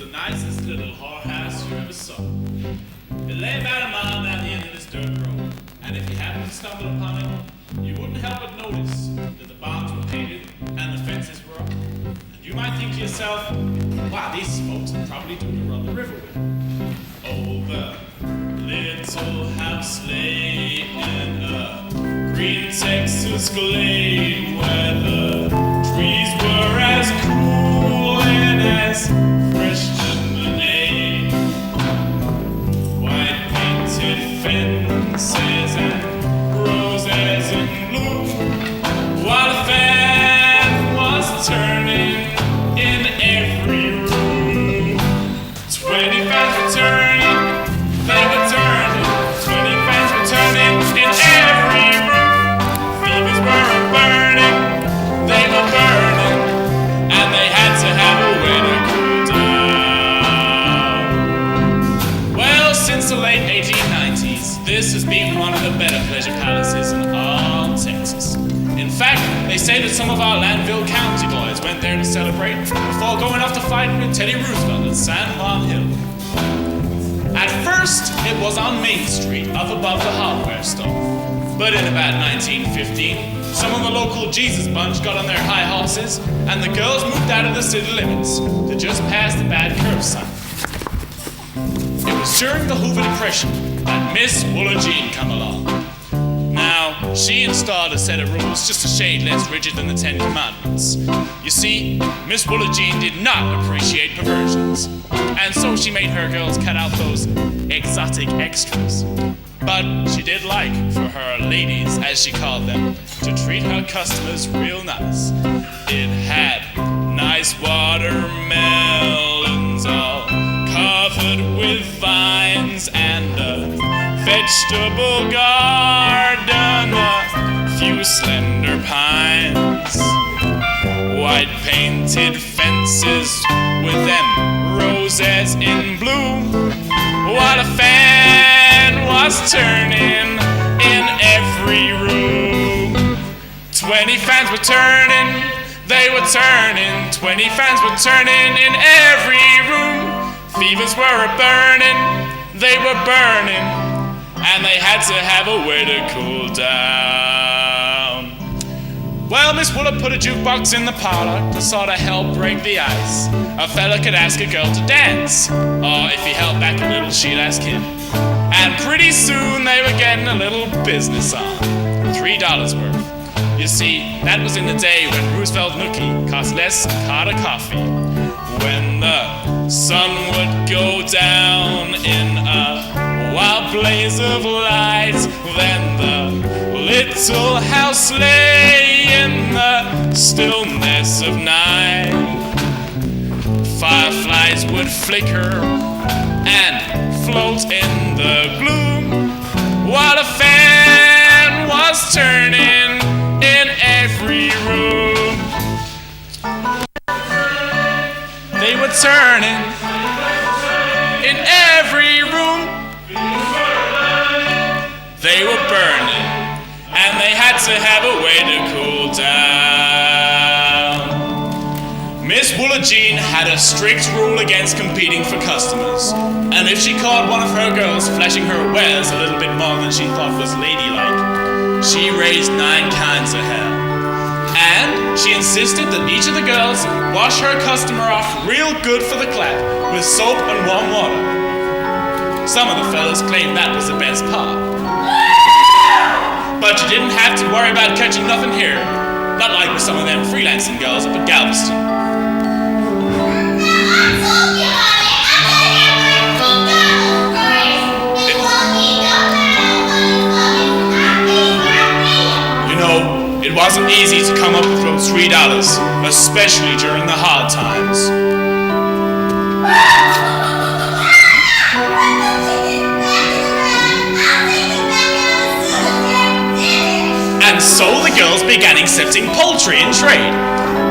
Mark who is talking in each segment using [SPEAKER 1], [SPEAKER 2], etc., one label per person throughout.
[SPEAKER 1] the nicest little whorehouse you ever saw. It lay about a mile down the end of this dirt road, and if you happened to stumble upon it, you wouldn't help but notice that the barns were painted and the fences were up. And you might think to yourself, wow, these folks are probably doing to run the river with. Oh, the little house lay in a green Texas glade where the trees were as cool and as fresh lemonade. White painted fences and roses in bloom, while a fan was turning in every room. 20 fans were turning, they were turning. 20 fans were turning in every room. Fevers were burning, they were burning, and they had to have a way to cool down. Well, since the late 1890s, this has been one of the better pleasure palaces in all Texas. In fact, they say that some of our Landville County boys went there to celebrate before going off to fight with Teddy Roosevelt at San Juan Hill. At first, it was on Main Street, up above the hardware store. But in about 1915, some of the local Jesus bunch got on their high horses, and the girls moved out of the city limits to just past the bad curve sign. It was during the Hoover Depression that Miss Wooler Jean come along. Now, she installed a set of rules just a shade less rigid than the Ten Commandments. You see, Miss Wooler Jean did not appreciate perversions, and so she made her girls cut out those exotic extras. But she did like for her ladies, as she called them, to treat her customers real nice. It had nice watermelons all covered with vines and a vegetable garden, a few slender pines, white painted fences with them roses in bloom, while a fan was turning in every room. 20 fans were turning, they were turning. 20 fans were turning in every room. Fevers were burning, they were burning, and they had to have a way to cool down. Well, Miss Wooler put a jukebox in the parlor to sort of help break the ice. A fella could ask a girl to dance, or if he held back a little, she'd ask him. And pretty soon they were getting a little business on, $3 worth. You see, that was in the day when Roosevelt Nookie cost less than a pot of coffee. When the sun would go down in a wild blaze of light, then the little house lay in the stillness of night. Fireflies would flicker and float in the gloom, while a fan was turning in every room. They were turning in every room. They were burning, and they had to have a way to cool down. Miss Wooler Jean had a strict rule against competing for customers, and if she caught one of her girls flashing her wares a little bit more than she thought was ladylike, she raised 9 kinds of hell. And she insisted that each of the girls wash her customer off real good for the clap with soap and warm water. Some of the fellas claimed that was the best part. But you didn't have to worry about catching nothing here. Not like with some of them freelancing girls up at Galveston. It wasn't easy to come up with those $3, especially during the hard times. And so the girls began accepting poultry in trade.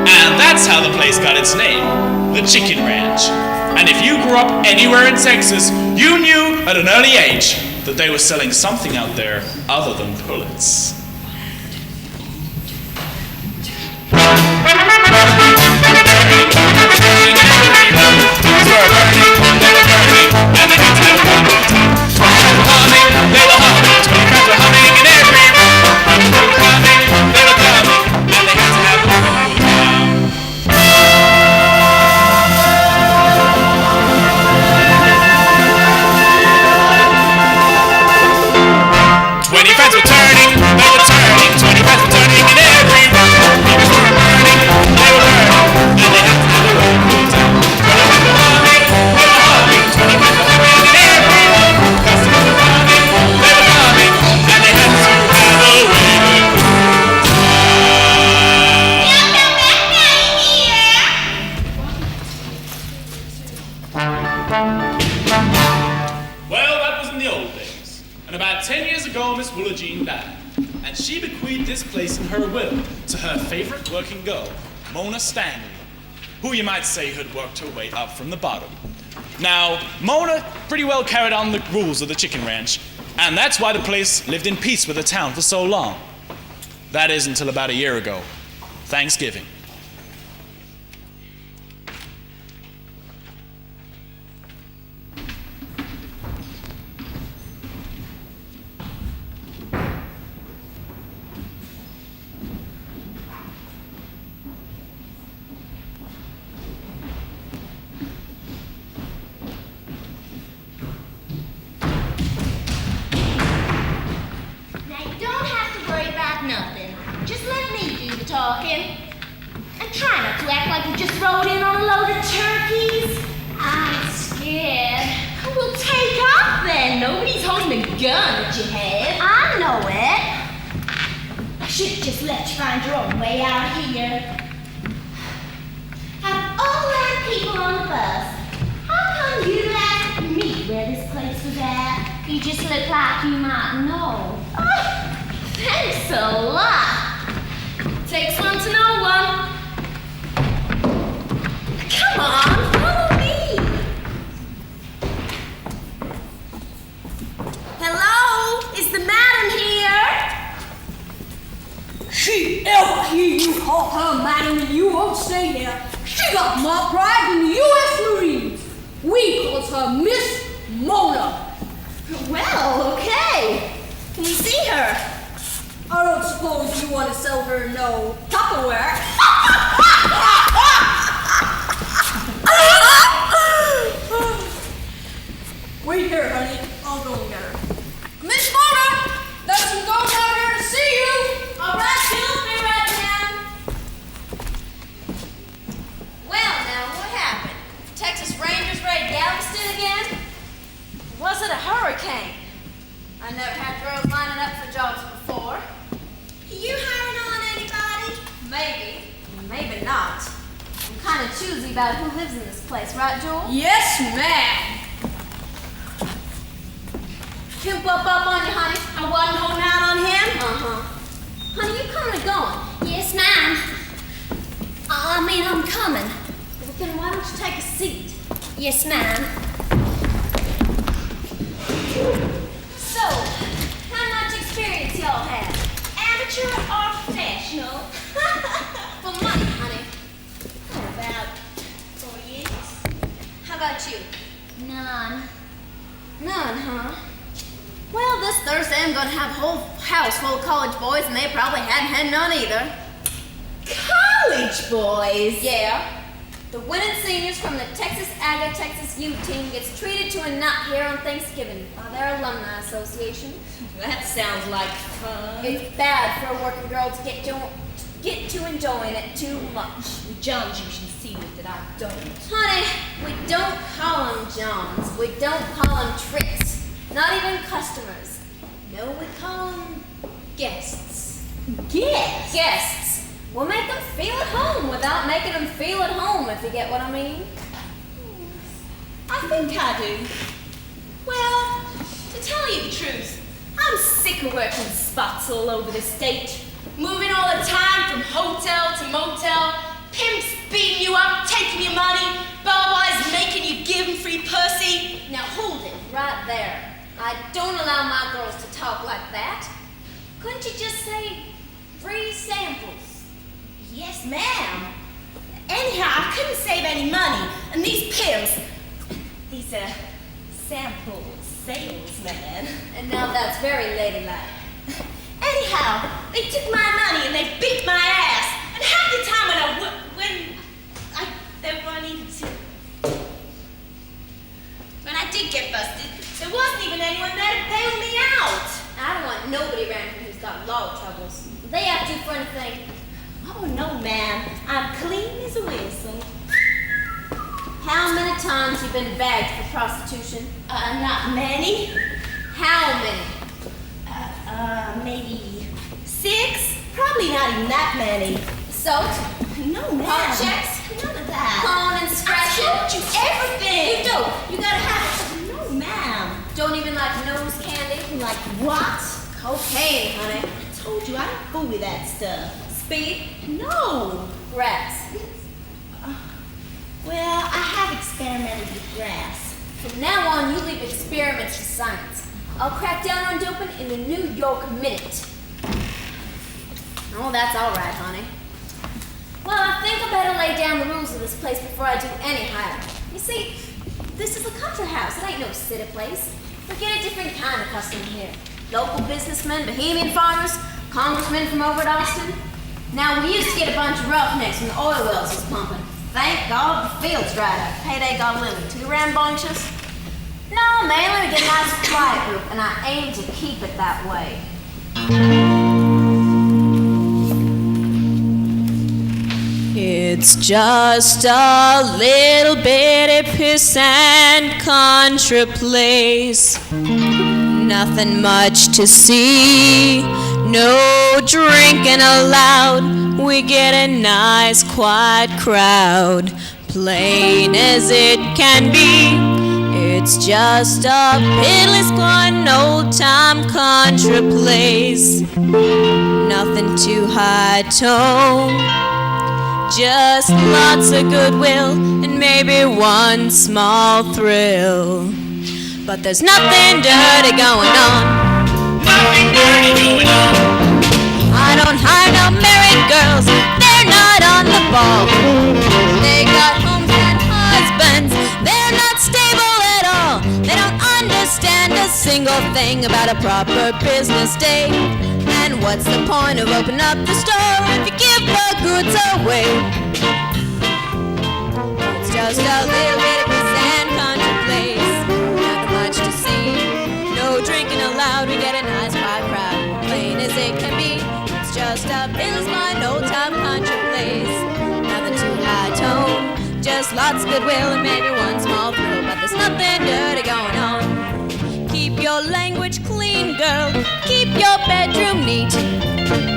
[SPEAKER 1] And that's how the place got its name, the Chicken Ranch. And if you grew up anywhere in Texas, you knew at an early age that they were selling something out there other than pullets. Swear, Miss Willa Jean died, and she bequeathed this place in her will to her favorite working girl, Mona Stanley, who you might say had worked her way up from the bottom. Now, Mona pretty well carried on the rules of the chicken ranch, and that's why the place lived in peace with the town for so long. That is until about a year ago, Thanksgiving.
[SPEAKER 2] Talking. And try not to act like you just rode in on a load of turkeys. I'm scared. Well, take off then. Nobody's holding a gun at your head. I know it. I should have just let you find your own way out here. Out of all that people on the bus, how come you asked me where this place was at? You just look like you might know. Oh, thanks a lot. Takes one to know one. Come on, follow me. Hello, is the madam here?
[SPEAKER 3] She ever hear you call her madam and you won't stay there. She got more pride than the U.S. Marines. We calls her Miss Mona.
[SPEAKER 2] Well, okay. Can we see her?
[SPEAKER 3] I don't suppose you want to sell her no Tupperware. Wait here, honey. I'll go get her. Miss Mona, there's some girls out here to see you.
[SPEAKER 2] All right, you'll be right down. Well, now, what happened? Texas Rangers raid Galveston again? Was it a hurricane? I never had girls lining up for jobs before. You hiring on anybody? Maybe. Maybe not. I'm kind of choosy about who lives in this place, right, Joel?
[SPEAKER 3] Yes, ma'am.
[SPEAKER 2] Pimp up on you, honey. I wasn't holding out on him? Uh-huh. Honey, you coming or going? Yes, ma'am. I'm coming. Well, then why don't you take a seat? Yes, ma'am. So, how much experience y'all have? Amateur or professional? For money, honey. About 4 years. How about you? None. None, huh? Well, this Thursday I'm gonna have a whole house full of college boys, and they probably hadn't had none either. College boys? Yeah. The winning seniors from the Texas Aga Texas U team gets treated to a nut here on Thanksgiving by their alumni association. That sounds like fun. It's bad for a working girl to get to enjoying it too much.
[SPEAKER 3] John's usually see it that I don't.
[SPEAKER 2] Honey, we don't call them Johns. We don't call them tricks. Not even customers. No, we call them guests.
[SPEAKER 3] Guests?
[SPEAKER 2] Guests. We'll make them feel at home without making them feel at home, if you get what I mean.
[SPEAKER 4] I think I do. Well, to tell you the truth, I'm sick of working spots all over the state. Moving all the time from hotel to motel, pimps beating you up, taking your money, bellboys making you give them free pussy.
[SPEAKER 2] Now hold it right there. I don't allow my girls to talk like that. Couldn't you just say free samples?
[SPEAKER 4] Yes, ma'am. Anyhow, I couldn't save any money, and these pimps, these sample salesmen.
[SPEAKER 2] And now that's very ladylike.
[SPEAKER 4] Anyhow, they took my money and they beat my ass. And half the time when I needed to. When I did get busted, there wasn't even anyone there to bail me out.
[SPEAKER 2] I don't want nobody around here who's got law troubles. They have to for anything.
[SPEAKER 4] Oh, no, ma'am. I'm clean as a whistle.
[SPEAKER 2] How many times you been bagged for prostitution?
[SPEAKER 4] Not many.
[SPEAKER 2] How many?
[SPEAKER 4] Maybe 6. Probably not even that many.
[SPEAKER 2] Assault?
[SPEAKER 4] No, ma'am.
[SPEAKER 2] Heart checks?
[SPEAKER 4] None of that.
[SPEAKER 2] Phone and scratching?
[SPEAKER 4] I told you everything.
[SPEAKER 2] You don't. You gotta have it.
[SPEAKER 4] No, ma'am.
[SPEAKER 2] Don't even like nose candy?
[SPEAKER 4] Like what?
[SPEAKER 2] Cocaine, honey.
[SPEAKER 4] I told you I don't fool with that stuff.
[SPEAKER 2] Speed.
[SPEAKER 4] No.
[SPEAKER 2] Grass.
[SPEAKER 4] Well, I have experimented with grass.
[SPEAKER 2] From now on, you leave experiments to science. I'll crack down on doping in a New York minute. Oh, that's all right, honey. Well, I think I better lay down the rules of this place before I do any hiring. You see, this is a country house. It ain't no city place. We get a different kind of customer here. Local businessmen, bohemian farmers, congressmen from over at Austin. Now, we used to get a bunch of roughnecks when the oil wells was pumping. Thank God the fields dried up. Payday got a little too rambunctious. No, mainly we get a nice quiet group, and I aim to keep it that way.
[SPEAKER 5] It's just a little bitty piss and country place. Nothing much to see, no drinking allowed. We get a nice quiet crowd, plain as it can be. It's just a piddly squat, old-time country place. Nothing too high tone, just lots of goodwill and maybe one small thrill. But there's nothing dirty going on.
[SPEAKER 1] Nothing dirty going on.
[SPEAKER 5] I don't hire no married girls, they're not on the ball. They got homes and husbands, they're not stable at all. They don't understand a single thing about a proper business day. And what's the point of opening up the store if you give the goods away? It's just a little bit of piss and country place. Nothing much to see, no drinking allowed. We get a nice quiet crowd, plain as it can be. It's just a business mind, old-time country place. Nothing too high tone, just lots of goodwill and maybe one small thrill. But there's nothing dirty going on. Keep your language clean, girl. Keep your bedroom neat.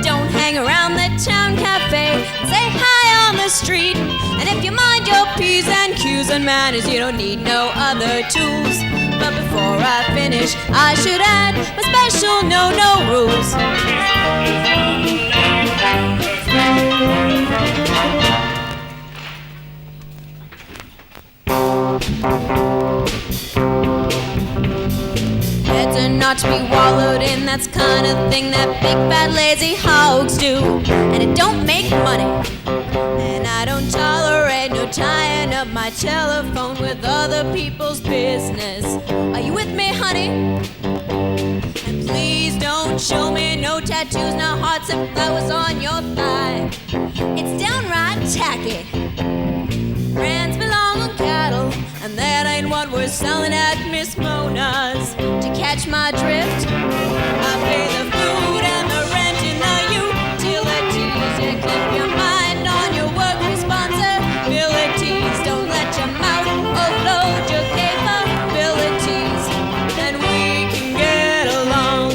[SPEAKER 5] Don't hang around the town cafe. Say hi on the street. And if you mind your P's and Q's and manners, you don't need no other tools. But before I finish, I should add my special no rules. Better not to be wallowed in, that's kind of thing that big bad lazy hogs do. And it don't make money, and I don't tolerate no tying up my telephone with other people's business. Are you with me, honey? And please don't show me no tattoos, no hearts and flowers on your thigh. It's downright tacky. Brands belong on cattle, and that ain't what we're selling at Miss Mona's. To catch my drift, I pay the food and the rent and the utilities. You keep your mind on your work responsibilities. Don't let your mouth overload your capabilities, and we can get along.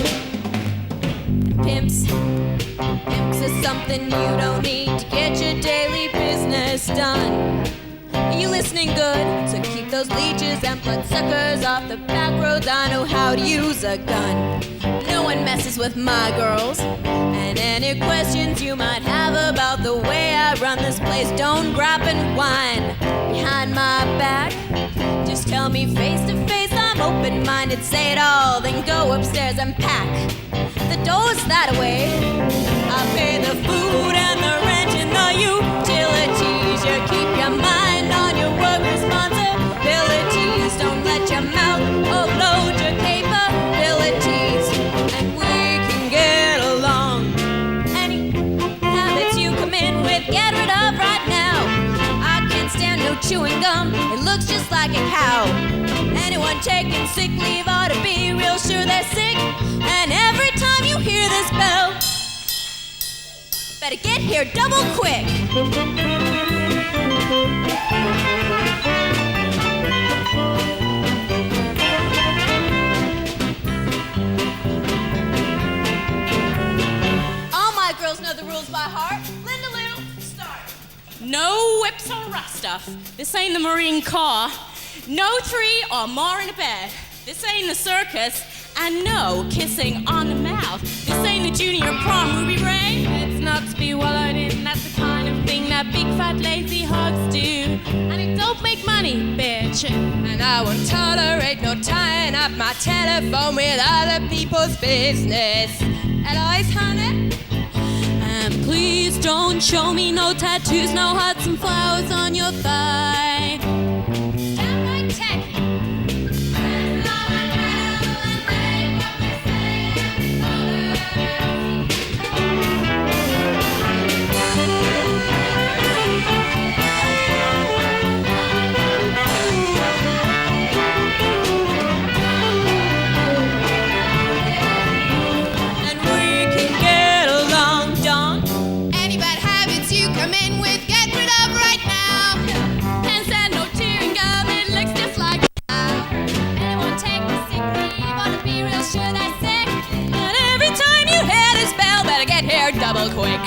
[SPEAKER 5] Pimps is something you don't need to get your daily business done. Are you listening good? So keep those leeches and bloodsuckers off the back roads. I know how to use a gun. No one messes with my girls. And any questions you might have about the way I run this place, don't grab and whine behind my back. Just tell me face to face I'm open-minded. Say it all, then go upstairs and pack. The door's that way. I pay the food and the rent and the utilities. You keep your mind on your work responsibilities. Don't let your mouth overload your capabilities, and we can get along. Any habits you come in with, get rid of right now. I can't stand no chewing gum, it looks just like a cow. Anyone taking sick leave ought to be real sure they're sick. And every time you hear this bell, better get here double quick. All my girls know the rules by heart. Linda Lou, start.
[SPEAKER 6] No whips or rough stuff. This ain't the Marine Corps. No 3 or more in a bed. This ain't the circus. And no kissing on the mouth. This ain't a junior prom, Ruby Ray. It's not to be wallowed in. That's the kind of thing that big fat lazy hogs do. And it don't make money, bitch.
[SPEAKER 5] And I won't tolerate no tying up my telephone with other people's business. Eloise, honey? And please don't show me no tattoos, no hearts and flowers on your thigh. Downright tacky. Double quick.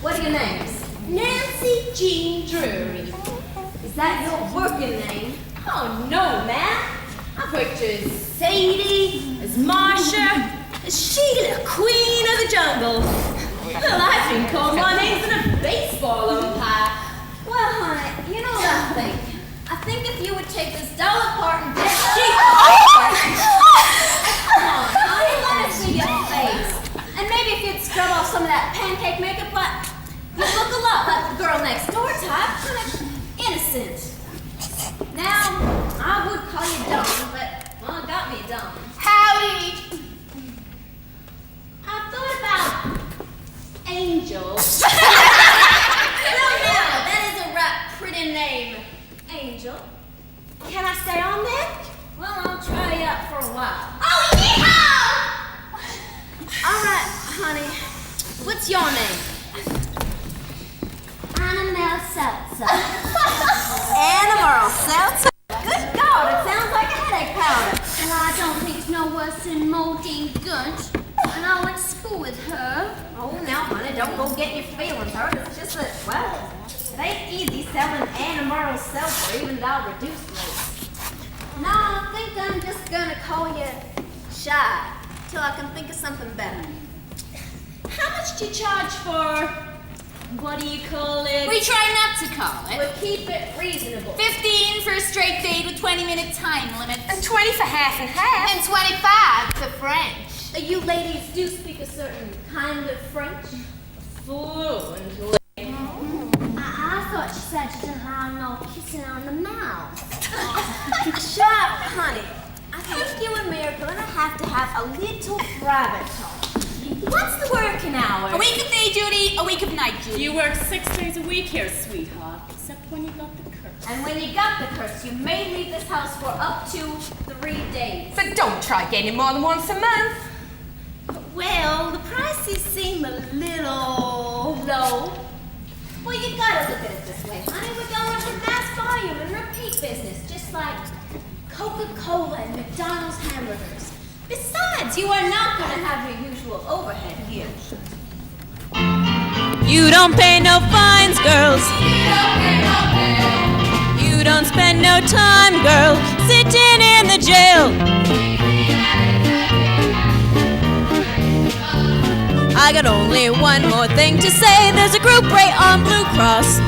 [SPEAKER 2] What are your names? Nancy Jean Drury. Is that your working name?
[SPEAKER 4] Oh, no, man. I've worked as Sadie, as Marsha, as Sheila, Queen of the Jungle. Well, I've been called my names in a baseball umpire.
[SPEAKER 2] Well, honey, you know what I think? I think if you would take this doll apart and get Come on, honey, let me see your face. And maybe if you'd scrub off some of that pancake makeup, but you look a lot like the girl next door type, kind of innocent. Now, I would call you dumb, but, well, it got me dumb.
[SPEAKER 4] Howdy.
[SPEAKER 2] I thought about Angel. No, that is a right pretty name, Angel. Can I stay on there? Well, I'll try you out for a while. Oh, yeehaw! All right, honey. What's your name? Annabelle Seltzer. Annabelle Seltzer? Good God, it sounds like a headache powder. Well, I don't think it's no worse than Modine Gunt. And I went to school with her. Oh, now, honey, don't go get your feelings hurt. It's just that, well, it ain't easy selling Annabelle Seltzer, even though reduced rates. No, I think I'm just gonna call you Shy, till I can think of something better.
[SPEAKER 4] How much do you charge for, what do you call it?
[SPEAKER 7] We try not to call it.
[SPEAKER 2] But keep it reasonable.
[SPEAKER 7] 15 for a straight date with 20-minute time limit.
[SPEAKER 4] And 20 for half and half.
[SPEAKER 7] And 25 for French.
[SPEAKER 2] You ladies do speak a certain kind of French?
[SPEAKER 4] Fluently.
[SPEAKER 2] I thought you said you didn't have no kissing on the mouth. Shut up, honey. I think you and me are gonna have to have a little private talk.
[SPEAKER 4] What's the working hour?
[SPEAKER 7] A week of day duty, a week of night duty.
[SPEAKER 6] You work 6 days a week here, sweetheart, except when you got the curse.
[SPEAKER 2] And when you got the curse, you may leave this house for up to 3 days.
[SPEAKER 4] But don't try getting more than once a month.
[SPEAKER 2] Well, the prices seem a little low. Well, you gotta look at it this way, honey. We're going for fast volume. business, just like Coca-Cola and McDonald's hamburgers. Besides, you are not going to have your usual overhead here.
[SPEAKER 5] You don't pay no fines, girls. You don't spend no time, girl, sitting in the jail. I got only one more thing to say. There's a group rate on Blue Cross.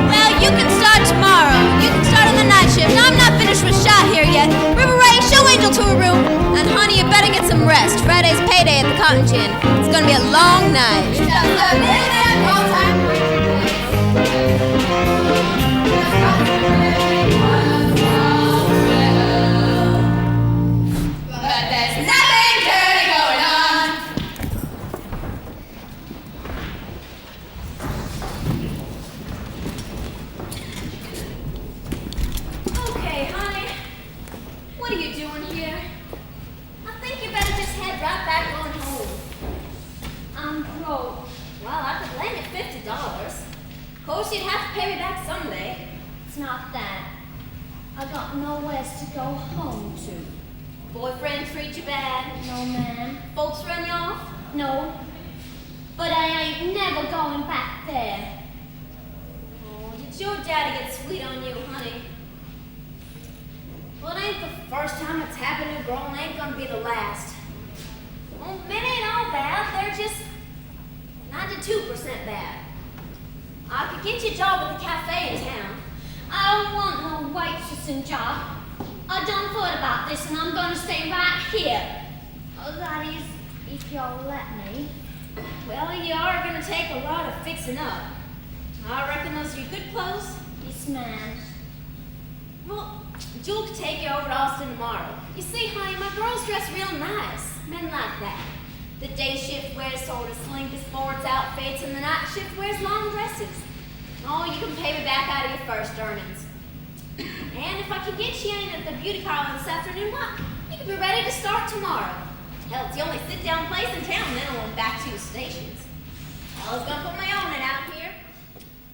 [SPEAKER 5] Well, you can start tomorrow. You can start on the night shift. I'm not finished with shot here yet. River Ray, show Angel to her room. And honey, you better get some rest. Friday's payday at the Cotton Gin. It's gonna be a long night.
[SPEAKER 7] But there's nothing dirty going on.
[SPEAKER 2] Okay, honey. What are you doing here? I think you better just head right back on home. I'm broke. Well, I could lend you $50. Of course, you'd have to pay me back someday. It's not that. I got nowhere to go home to. Boyfriend treat you bad? No, ma'am. Folks run you off? No. But I ain't never going back there. Oh, did your daddy get sweet on you, honey? Well, it ain't the first time it's happened to a girl, and ain't gonna be the last. Well, men ain't all bad, they're just 92% bad. I could get you a job at the cafe in town. I don't want no waitressing job. I done thought about this, and I'm gonna stay right here. Oh, that is, if y'all let me. Well, you are gonna take a lot of fixing up. I reckon those are your good clothes? Yes, ma'am. Well, Jewel could take you over to Austin tomorrow. You see, honey, my girls dress real nice. Men like that. The day shift wears sort of slinky sports outfits, and the night shift wears long dresses. Oh, you can pay me back out of your first earnings. And if I can get you in at the beauty parlor this afternoon, what? You can be ready to start tomorrow. Hell, it's the only sit-down place in town, then I'll went back 2 stations. I was gonna put my own in out here.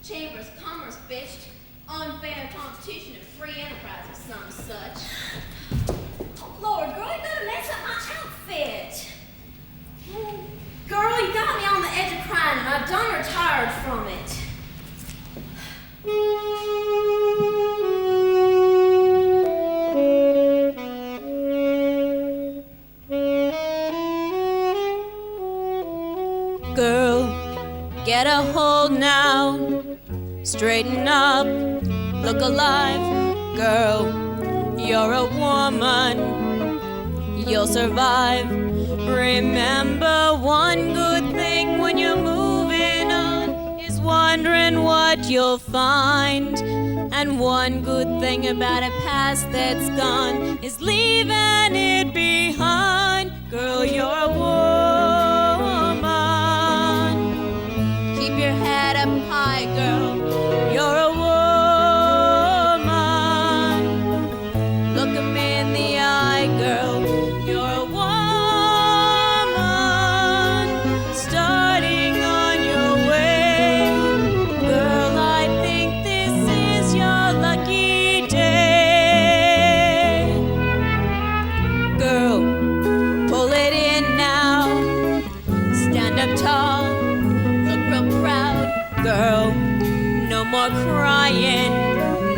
[SPEAKER 2] Chambers of Commerce bitched. Unfair competition and free enterprise or some such. Oh, Lord, girl, you better mess up my outfit. Oh, girl, you got me on the edge of crying, and I done retired from it.
[SPEAKER 5] Girl, get a hold now. Straighten up, look alive. Girl, you're a woman. You'll survive. Remember one good thing when you're moving on is wondering what you'll find. And one good thing about a past that's gone is leaving it behind. Girl, you're a woman. Keep your head up high, girl. You're a woman. Look 'em in the eye, girl. You're a woman. Starting on your way. Girl, I think this is your lucky day. Girl, pull it in now. Stand up tall. Look real proud. Girl, no more crying,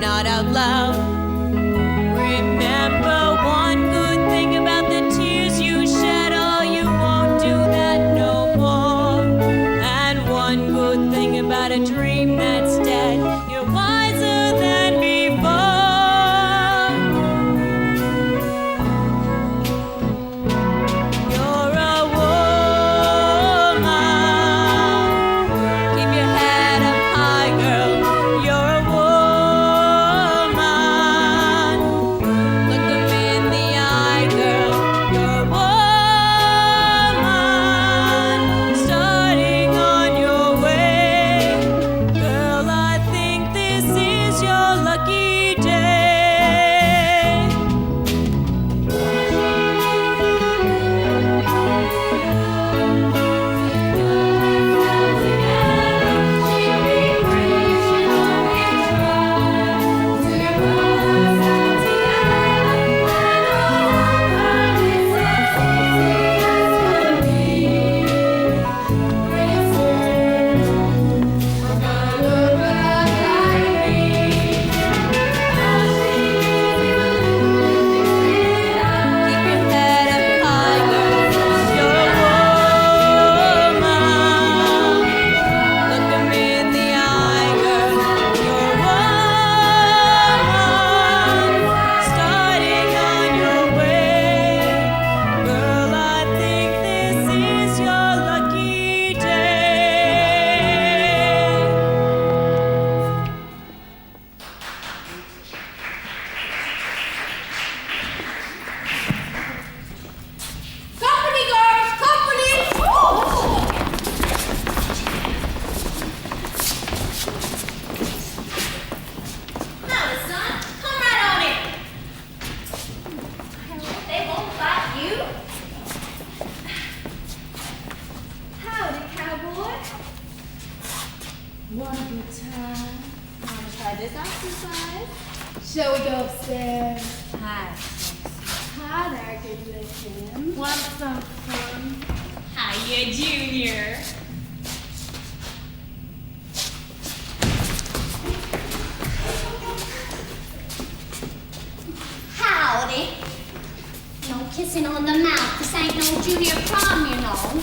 [SPEAKER 5] not out loud. Remember one good thing about the tears you shed. Oh, you won't do that no more. And one good thing about a dream that's dead. You're wiser than before. You're a woman. Keep your head up high, girl. You're a woman. Look 'em in
[SPEAKER 6] What a good time.
[SPEAKER 7] Want to try this exercise?
[SPEAKER 6] Shall we go upstairs?
[SPEAKER 7] Hi.
[SPEAKER 6] Hi there, good looking.
[SPEAKER 7] Want some fun?
[SPEAKER 4] Hiya, Junior.
[SPEAKER 2] Howdy. No kissing on the mouth. This ain't no junior prom, you know.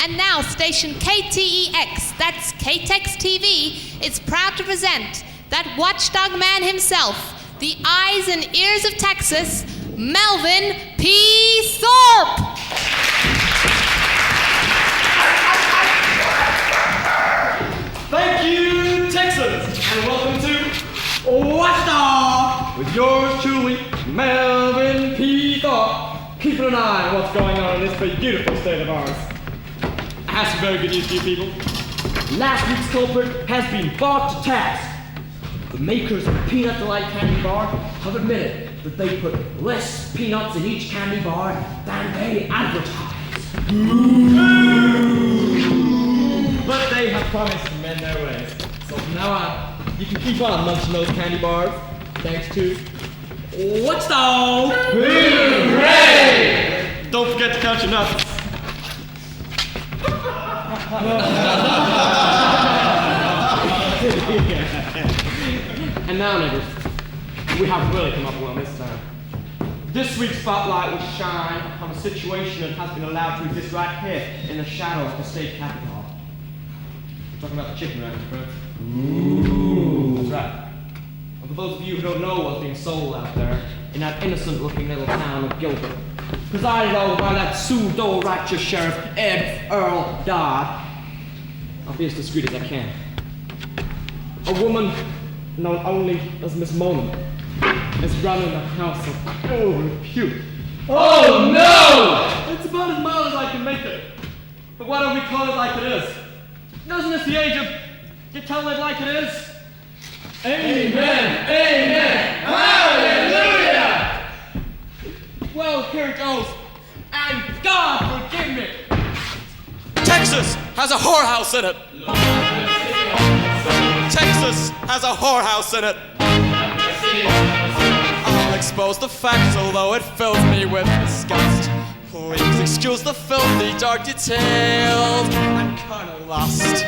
[SPEAKER 8] And now, station KTEX, that's KTEX TV, is proud to present that watchdog man himself, the eyes and ears of Texas, Melvin P. Thorpe.
[SPEAKER 9] Thank you, Texas, and welcome to Watchdog with yours truly, Melvin P. Thorpe. Keeping an eye on what's going on in this beautiful state of ours. I have some very good news for you people. Last week's culprit has been brought to task. The makers of the Peanut Delight candy bar have admitted that they put less peanuts in each candy bar than they advertise. But they have promised to mend their ways. So from now on, you can keep on munching those candy bars thanks to Watchdog! Hooray! Don't forget to count your nuts. And now, neighbors, we have really come up well this time. This week's spotlight will shine on a situation that has been allowed to exist right here in the shadow of the state capitol. We're talking about the chicken ranch, friends. Ooh. That's right. And for those of you who don't know what's being sold out there in that innocent-looking little town of Gilbert, presided over by that pseudo-righteous sheriff, Ed Earl Dodd, I'll be as discreet as I can. A woman known only as Miss Mona is running a house of ill repute. Oh no! It's about as mild as I can make it. But why don't we call it like it is? Isn't this the age of you tell it like it is? Amen! Amen! Hallelujah! Well, here it goes. And God forgive me!
[SPEAKER 1] Texas has a whorehouse in it. Texas has a whorehouse in it. I'll expose the facts, although it fills me with disgust. Please excuse the filthy, dark details. I'm kinda lost.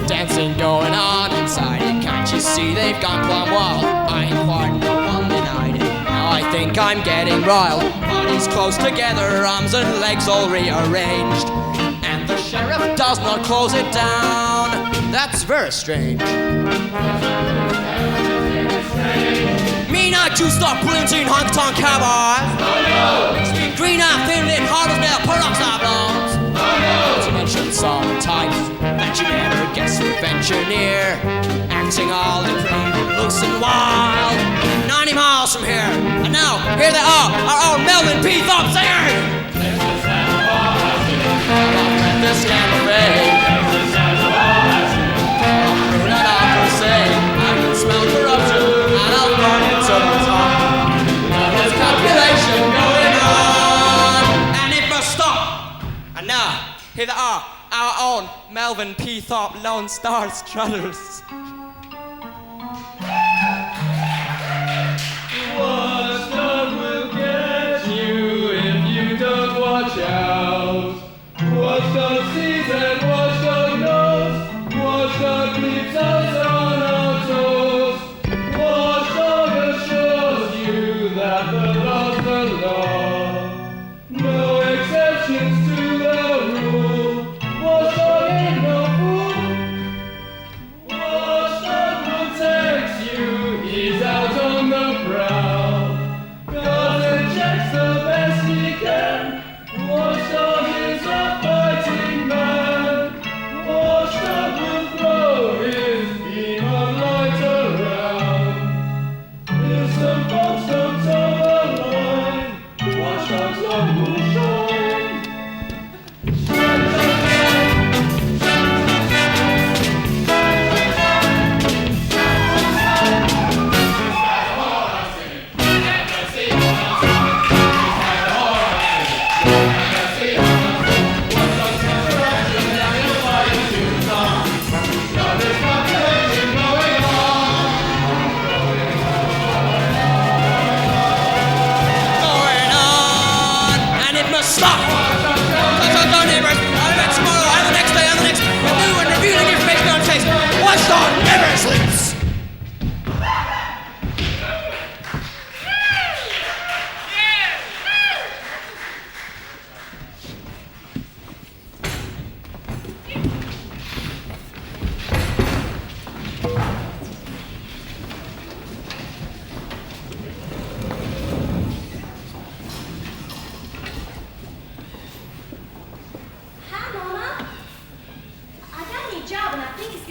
[SPEAKER 1] Dancing going on inside it. Can't you see they've gone plumb wild? I ain't quite the one denied it. Now I think I'm getting riled. Bodies close together, arms and legs all rearranged. And the sheriff does not close it down. That's very strange. Me not to stop printing honk-tonk cowboys. Oh no! Speak green eye, thin-lit, hard as nail, peroxide blondes. Oh no! To mention some types that you never guess would venture near. Acting all depraved, loose and wild. 90 miles from here. And now, here they are, our own Melvin P. Thorpe singers! Texas has a whorehouse in it. I'll let this scandal fade. Texas has a whorehouse in it. I'll prune it out for sake. I can smell corruption, and I'll burn it to the top. There's copulation going on, and it must stop. And now, here they are, our own Melvin P. Thorpe Lone Star Strutters.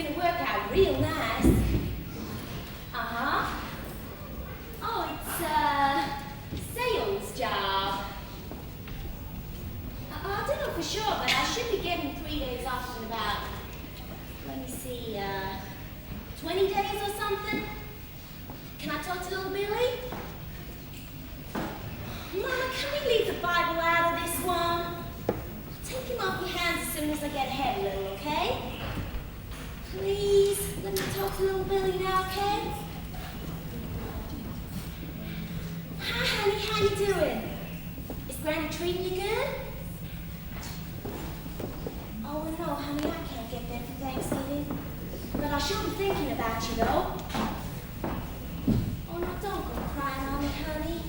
[SPEAKER 2] gonna work out real nice. Uh-huh. Oh, it's a sales job. I don't know for sure, but I should be getting 3 days off in about, let me see, 20 days or something. Can I talk to little Billy? Mama, can we leave the Bible out of this one? Take him off your hands as soon as I get ahead a little, okay? Please, let me talk to little Billy now, okay? Hi, honey, how you doing? Is Granny treating you good? Oh, no, honey, I can't get there for Thanksgiving. But I sure be thinking about you, though. Oh, no, don't go crying on me, honey.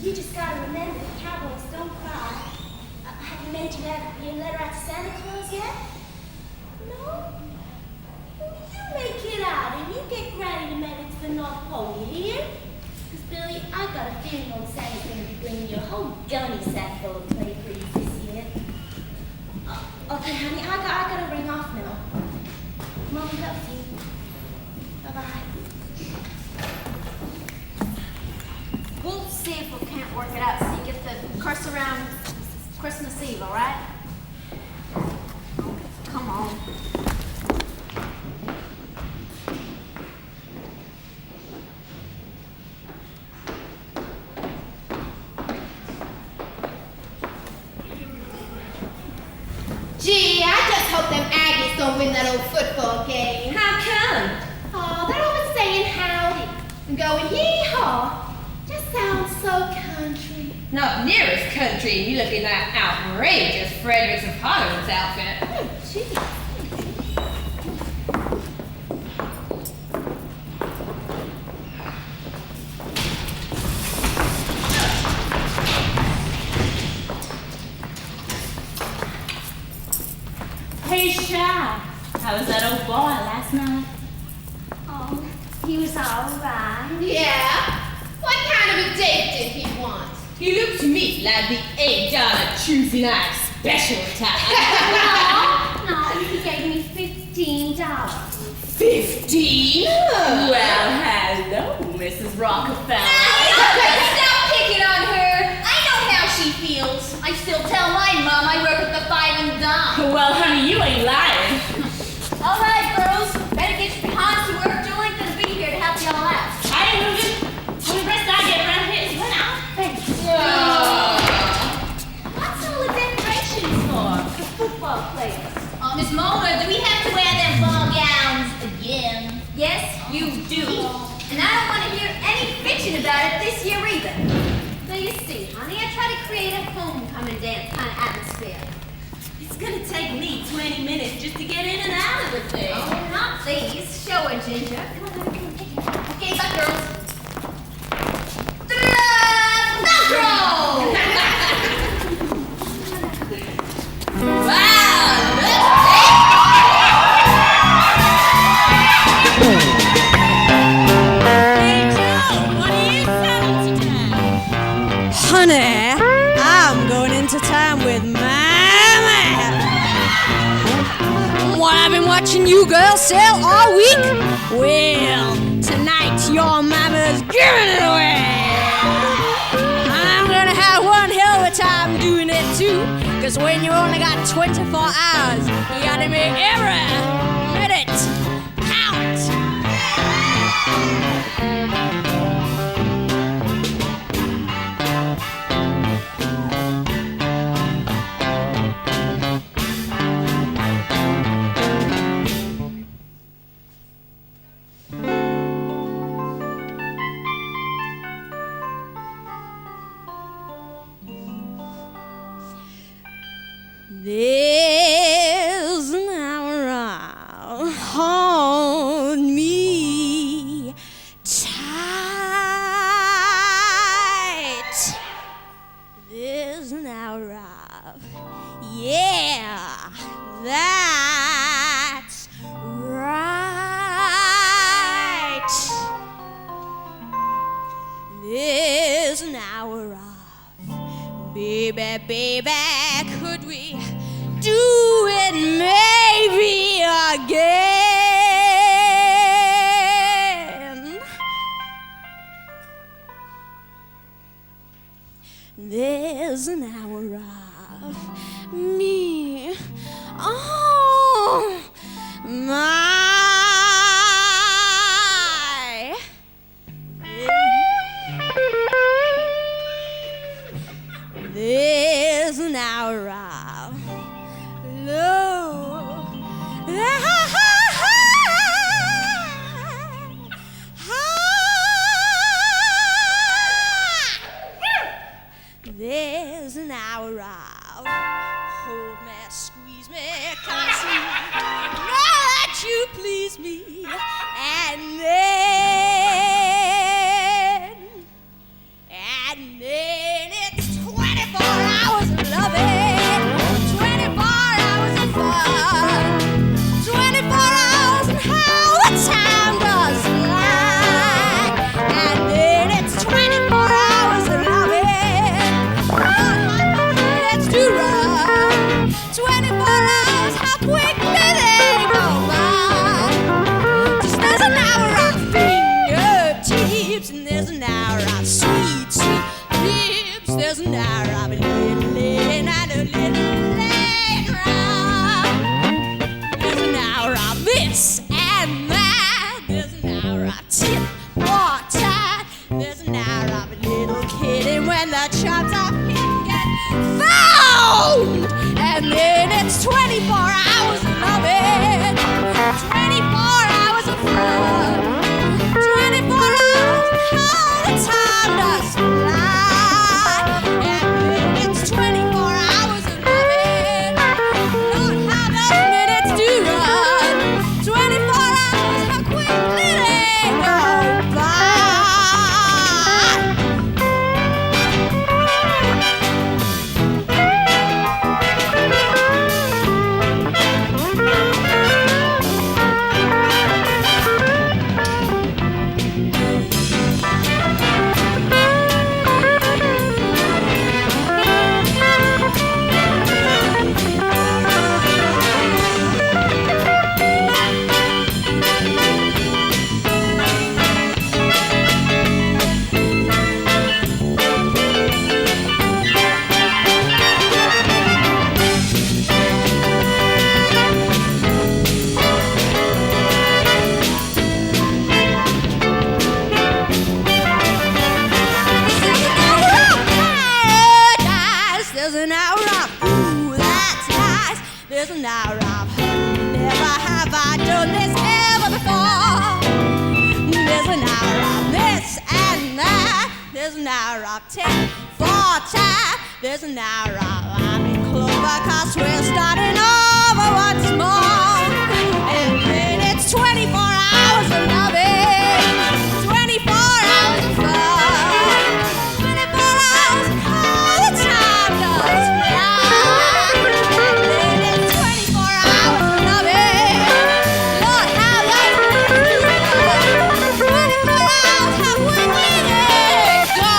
[SPEAKER 2] You just gotta remember, cowboys don't cry. Have you made your letter out to Santa Claus yet? No? Well, you make it out and you get Granny to make it to the North Pole, you hear? Because, Billy, I got a feeling old Santa's going to be bringing you a whole gunny sack full of play pretties this year. Okay, honey, I gotta ring off now. Mommy loves you. Bye-bye.
[SPEAKER 10] We'll see if we can't work it out so you get the curse around Christmas Eve, all right? Come on.
[SPEAKER 11] Gee, I just hope them Aggies don't win that old football game.
[SPEAKER 2] How come?
[SPEAKER 11] Oh, they're always saying howdy and going yee-haw. Just sounds so country.
[SPEAKER 12] Not near as country, you look in that outrageous Fredericks of Hollywood's outfit.
[SPEAKER 11] Oh, gee.
[SPEAKER 6] Hey, Shy, how was that old boy last night?
[SPEAKER 2] Oh, he was all right.
[SPEAKER 11] Yeah? What kind of a date did he want?
[SPEAKER 12] He looked to me like the $8 Tuesday night special type.
[SPEAKER 2] No, he gave me $15.
[SPEAKER 12] 15?
[SPEAKER 6] Well, hello, Mrs. Rockefeller.
[SPEAKER 11] Stop picking on her. I know how she feels. I still tell my mom I work at the Five and Dime.
[SPEAKER 6] Well, honey, you ain't lying.
[SPEAKER 10] All right, girls, better get your behinds to work. Julie's gonna be here to help y'all out.
[SPEAKER 6] I ain't moving. The rest I get around here is when I think.
[SPEAKER 2] What's all the decorations for? The football players.
[SPEAKER 11] Oh, Miss Mona, do we have to wear them ball gowns again?
[SPEAKER 2] Yes, you do.
[SPEAKER 10] And I don't want to hear any bitching about it this year either. So you see, honey, I try to create a homecoming dance kind of atmosphere.
[SPEAKER 2] It's gonna take me 20 minutes just to get in and out of the thing.
[SPEAKER 10] Oh, not these. Show her, Ginger. Come on, honey, come on, take it. Okay, back, girls. Velcro!
[SPEAKER 6] Hey, Joe, what are you selling today?
[SPEAKER 3] Honey, I'm going into town with my man. What I've been watching you girls sell all week? Well, tonight your mama's giving it away. I'm gonna have one hell of a time doing it too. Cause when you only got 24 hours, you gotta make every minute count. There's an hour on me. Time
[SPEAKER 5] naira 10, 40. There's a naira. I'm in clover 'cause we're starting over once more. And then it's 24 hours of loving, 24 hours of fun, 24 hours of all the time does fly. And then it's 24 hours of loving. Lord, how that feels. 24 hours have we waited go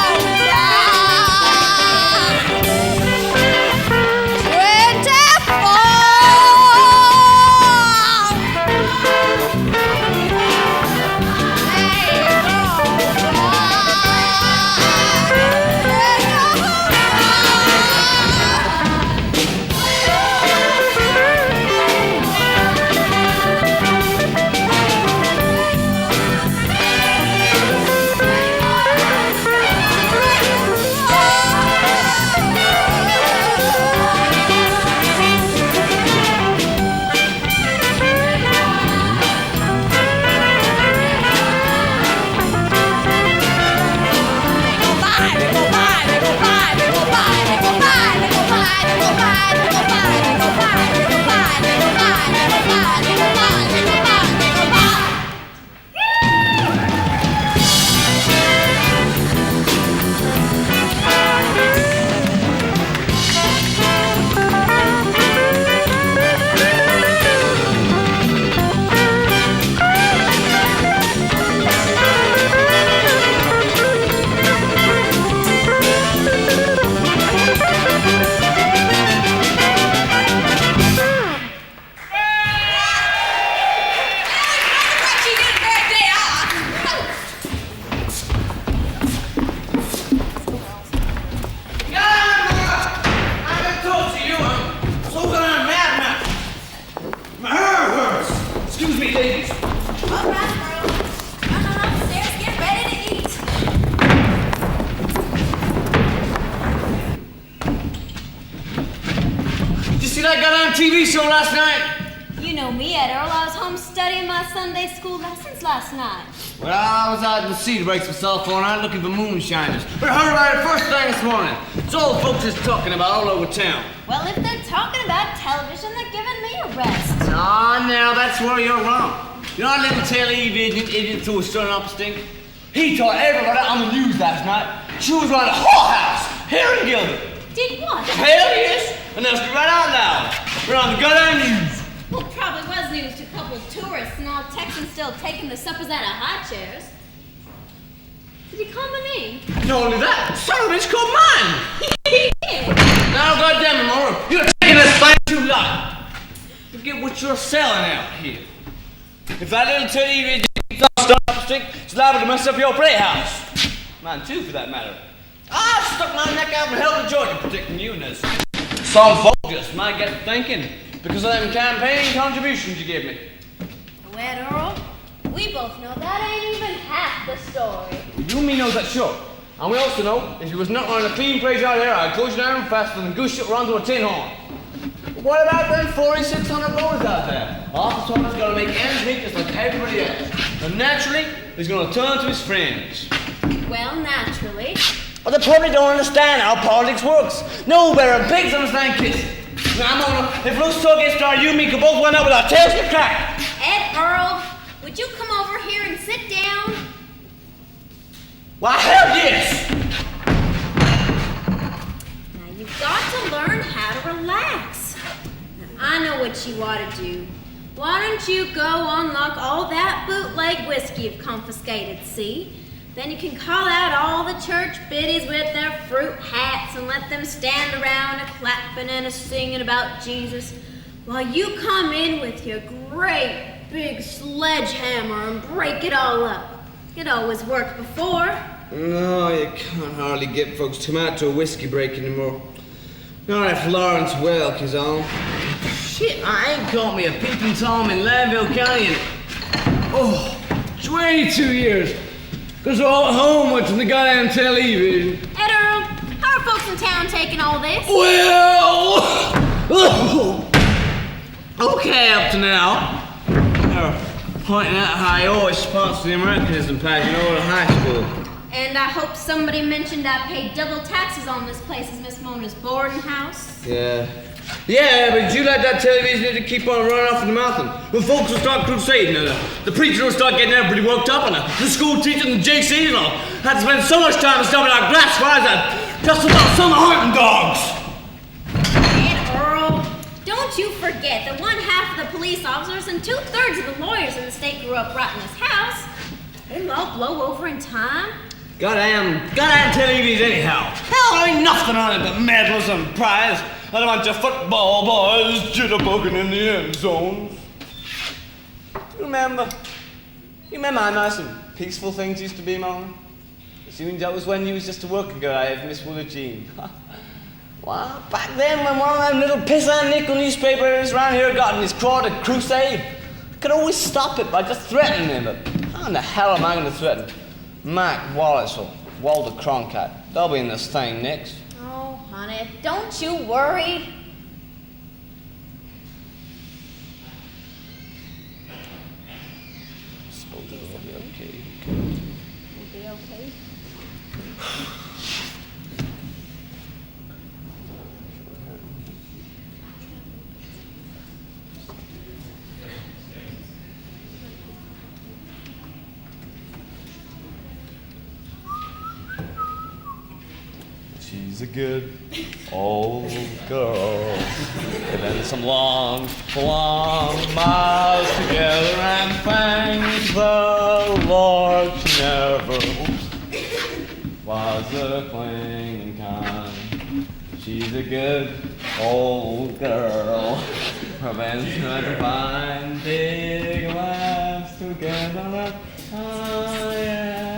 [SPEAKER 13] See that goddamn TV show last night?
[SPEAKER 10] You know me, Ed Earl. I was home studying my Sunday school lessons last night.
[SPEAKER 13] Well, I was out in the cedar breaks myself for night looking for moonshiners. But I heard about it first thing this morning. It's all the folks is talking about all over town.
[SPEAKER 10] Well, if they're talking about television, they're giving me a rest.
[SPEAKER 13] Ah, now that's where you're wrong. You know that little tail idiot who was stirring up a stink? He told everybody on the news last night she was running a whorehouse here in Gilbert.
[SPEAKER 10] Did what?
[SPEAKER 13] Hell yes! And that's right out loud. We're on the goddamn news.
[SPEAKER 10] Well, probably was news to a couple of tourists and all Texans still taking the suppers out of high chairs. Did he call my name?
[SPEAKER 13] Not only that, son of a bitch called mine.
[SPEAKER 10] He did.
[SPEAKER 13] Now, goddamn it, Maura, you're taking this thing too long. Forget what you're selling out here. If that little teddy starts up a stink, it's liable to mess up your playhouse. Mine too, for that matter. I stuck my neck out and held the Georgia protecting you in this. Some folks just might get thinking because of them campaign contributions you gave me.
[SPEAKER 10] Well, Earl, we both know that ain't even half the story.
[SPEAKER 13] You and me knows that sure. And we also know if you was not running a clean place out here, I'd close you down faster than goose shit runs to a tin horn. But what about them 4,600 voters out there? Office holder's gonna make ends meet just like everybody else. And naturally, he's gonna turn to his friends.
[SPEAKER 10] Well, naturally.
[SPEAKER 13] Well, they probably don't understand how politics works. No better than pigs understand kissing. Now, if Bruce talk gets started, you and me could both wind up with our tails get cracked.
[SPEAKER 10] Ed Earl, would you come over here and sit down?
[SPEAKER 13] Why, hell yes!
[SPEAKER 10] Now, you've got to learn how to relax. Now, I know what you ought to do. Why don't you go unlock all that bootleg whiskey you've confiscated, see? Then you can call out all the church biddies with their fruit hats and let them stand around a-clapping and a-singing about Jesus while you come in with your great big sledgehammer and break it all up. It always worked before.
[SPEAKER 13] No, you can't hardly get folks to come out to a whiskey break anymore. Not if Lawrence Welk is on. Shit, I ain't caught me a peeping Tom in Lanville County in 22 years. Because we're all at home watching the goddamn television.
[SPEAKER 10] Ed Earl, how are folks in town taking all this?
[SPEAKER 13] Well, okay up to now. They're pointing out how I always sponsor the Americanism pageant over at high school.
[SPEAKER 10] And I hope somebody mentioned I paid double taxes on this place as Miss Mona's boarding house.
[SPEAKER 13] Yeah, but you let that television to keep on running off in the mountain. The folks will start crusading, and the preacher will start getting everybody worked up, and the school teachers and the JCs and all had to spend so much time stopping our grass fires that just about some hunting dogs.
[SPEAKER 10] And Earl, don't you forget that 1/2 of the police officers and 2/3 of the lawyers in the state grew up right in this house. It'll all blow over in time.
[SPEAKER 13] Goddamn televisions anyhow. Hell, there ain't nothing on it but medals and prizes. And a bunch of football boys jitterbugging in the end zones. You remember how nice and peaceful things used to be, Mom? Assuming that was when you was just a working girl, I have Miss Willard Jean. Well, back then when one of them little pissant nickel newspapers around here got in his craw to crusade, I could always stop it by just threatening him, but how in the hell am I going to threaten Mac Wallace or Walter Cronkite? They'll be in this thing next.
[SPEAKER 10] Oh, honey, don't you worry.
[SPEAKER 13] I suppose it'll be okay.
[SPEAKER 10] It'll be okay.
[SPEAKER 13] She's a good old girl. They've been some long miles together, and thank the Lord she never was a clinging kind. She's a good old girl. Her been trying to find big laughs together, and I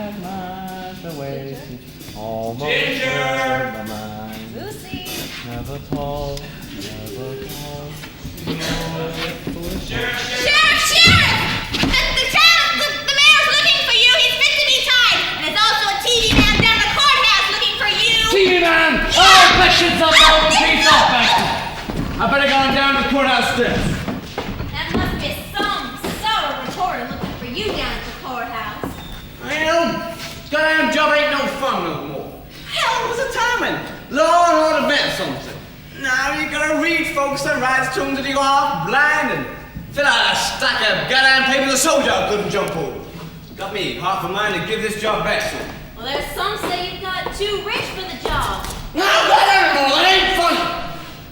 [SPEAKER 13] admire the way she almost read my mind.
[SPEAKER 10] Lucy!
[SPEAKER 13] Never told, never told.
[SPEAKER 11] Sheriff! The mayor's looking for you. He's fit to be tied. And there's also a TV man down the courthouse looking for you.
[SPEAKER 13] TV man! Oh, questions of the old piece of bastard! I better go on down to the courthouse steps.
[SPEAKER 10] That must be some sour reporter looking for you down at the courthouse.
[SPEAKER 13] Well, goddamn job ain't no fun no more. Hell, was the timing? Law and order meant something. Now you gotta read folks and write tunes that you go off blind and fill out a stack of goddamn paper the soldier couldn't jump over. Got me half a mind to give this job back to him.
[SPEAKER 10] Well, there's some say you've got too rich for the job.
[SPEAKER 13] No, that ain't funny.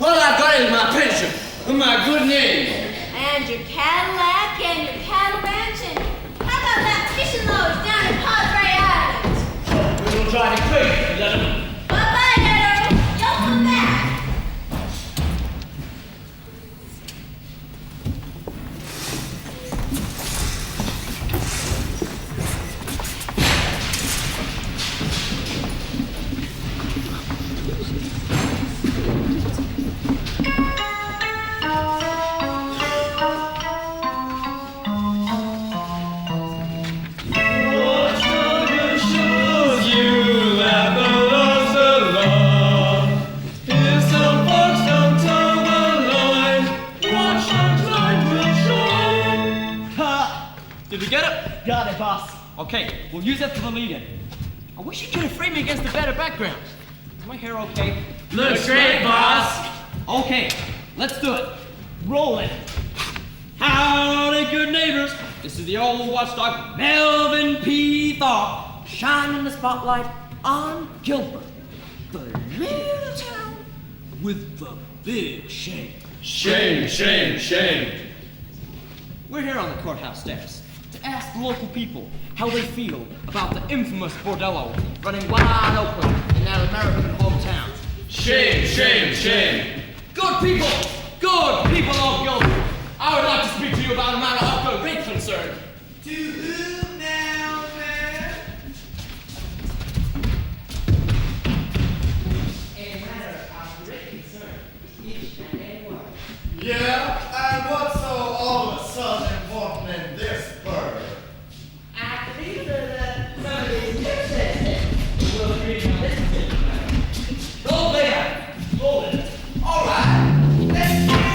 [SPEAKER 13] All I've got is my pension and my good name.
[SPEAKER 10] And your Cadillac and your cattle ranch and how about that fishing lodge down in Padre Island?
[SPEAKER 13] We will try to quick, gentlemen.
[SPEAKER 10] Bye-bye, Earl. You'll come back.
[SPEAKER 9] Did you get it?
[SPEAKER 14] Got it, boss.
[SPEAKER 9] Okay, we'll use that for the lead-in. I wish you could have framed me against a better background. Is my hair okay?
[SPEAKER 14] Looks great, boss.
[SPEAKER 9] Okay, let's do it. Roll it. Howdy, good neighbors. This is the old watchdog, Melvin P. Thaw, shining the spotlight on Gilbert, the little town with the big shame.
[SPEAKER 14] Shame, shame, shame.
[SPEAKER 9] We're here on the courthouse steps to ask the local people how they feel about the infamous bordello running wide open in their American hometown.
[SPEAKER 14] Shame, shame, shame.
[SPEAKER 9] Good people of Gilbert, I would like to speak to you about a matter of great concern.
[SPEAKER 14] To whom now, man?
[SPEAKER 9] A matter of great concern, each and every one.
[SPEAKER 15] Yeah, and what's so all of a sudden important in this burger?
[SPEAKER 9] I believe that some of these nurses will agree on this particular matter. Go there, hold it.
[SPEAKER 15] All right, let's get it.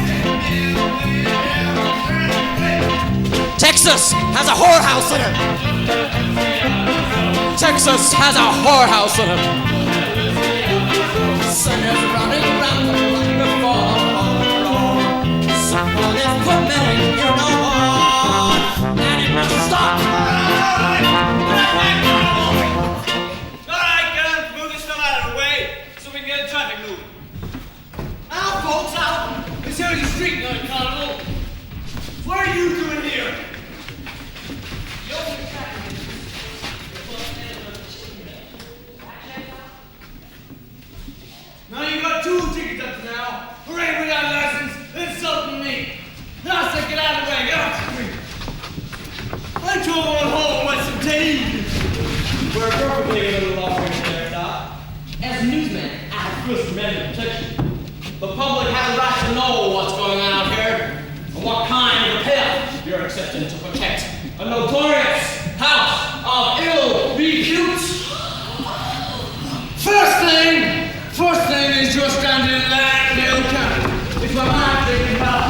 [SPEAKER 16] Texas has a whorehouse in it.
[SPEAKER 9] Texas has a whorehouse in it. Singers running around the block before the road. Someone is committing, you know what? And it must stop.
[SPEAKER 13] Alright, guys, move this stuff out of the way so we can get the traffic moving. Out, folks, out! This here is the street, not a carnival. What are you doing here? Now you got 2 tickets up to now. Hooray without license, insulting me. Now I said get out of the way, get off the street. I drove on home with some tea.
[SPEAKER 9] We're perfectly in the middle of operating there, Doc. As a newsman, I have First Amendment protection. The public has a right to know what's going on out here and what kind of repair you're accepting to protect a notorious house of ill repute.
[SPEAKER 13] First thing is you're standing in Landale County. It's what I'm thinking about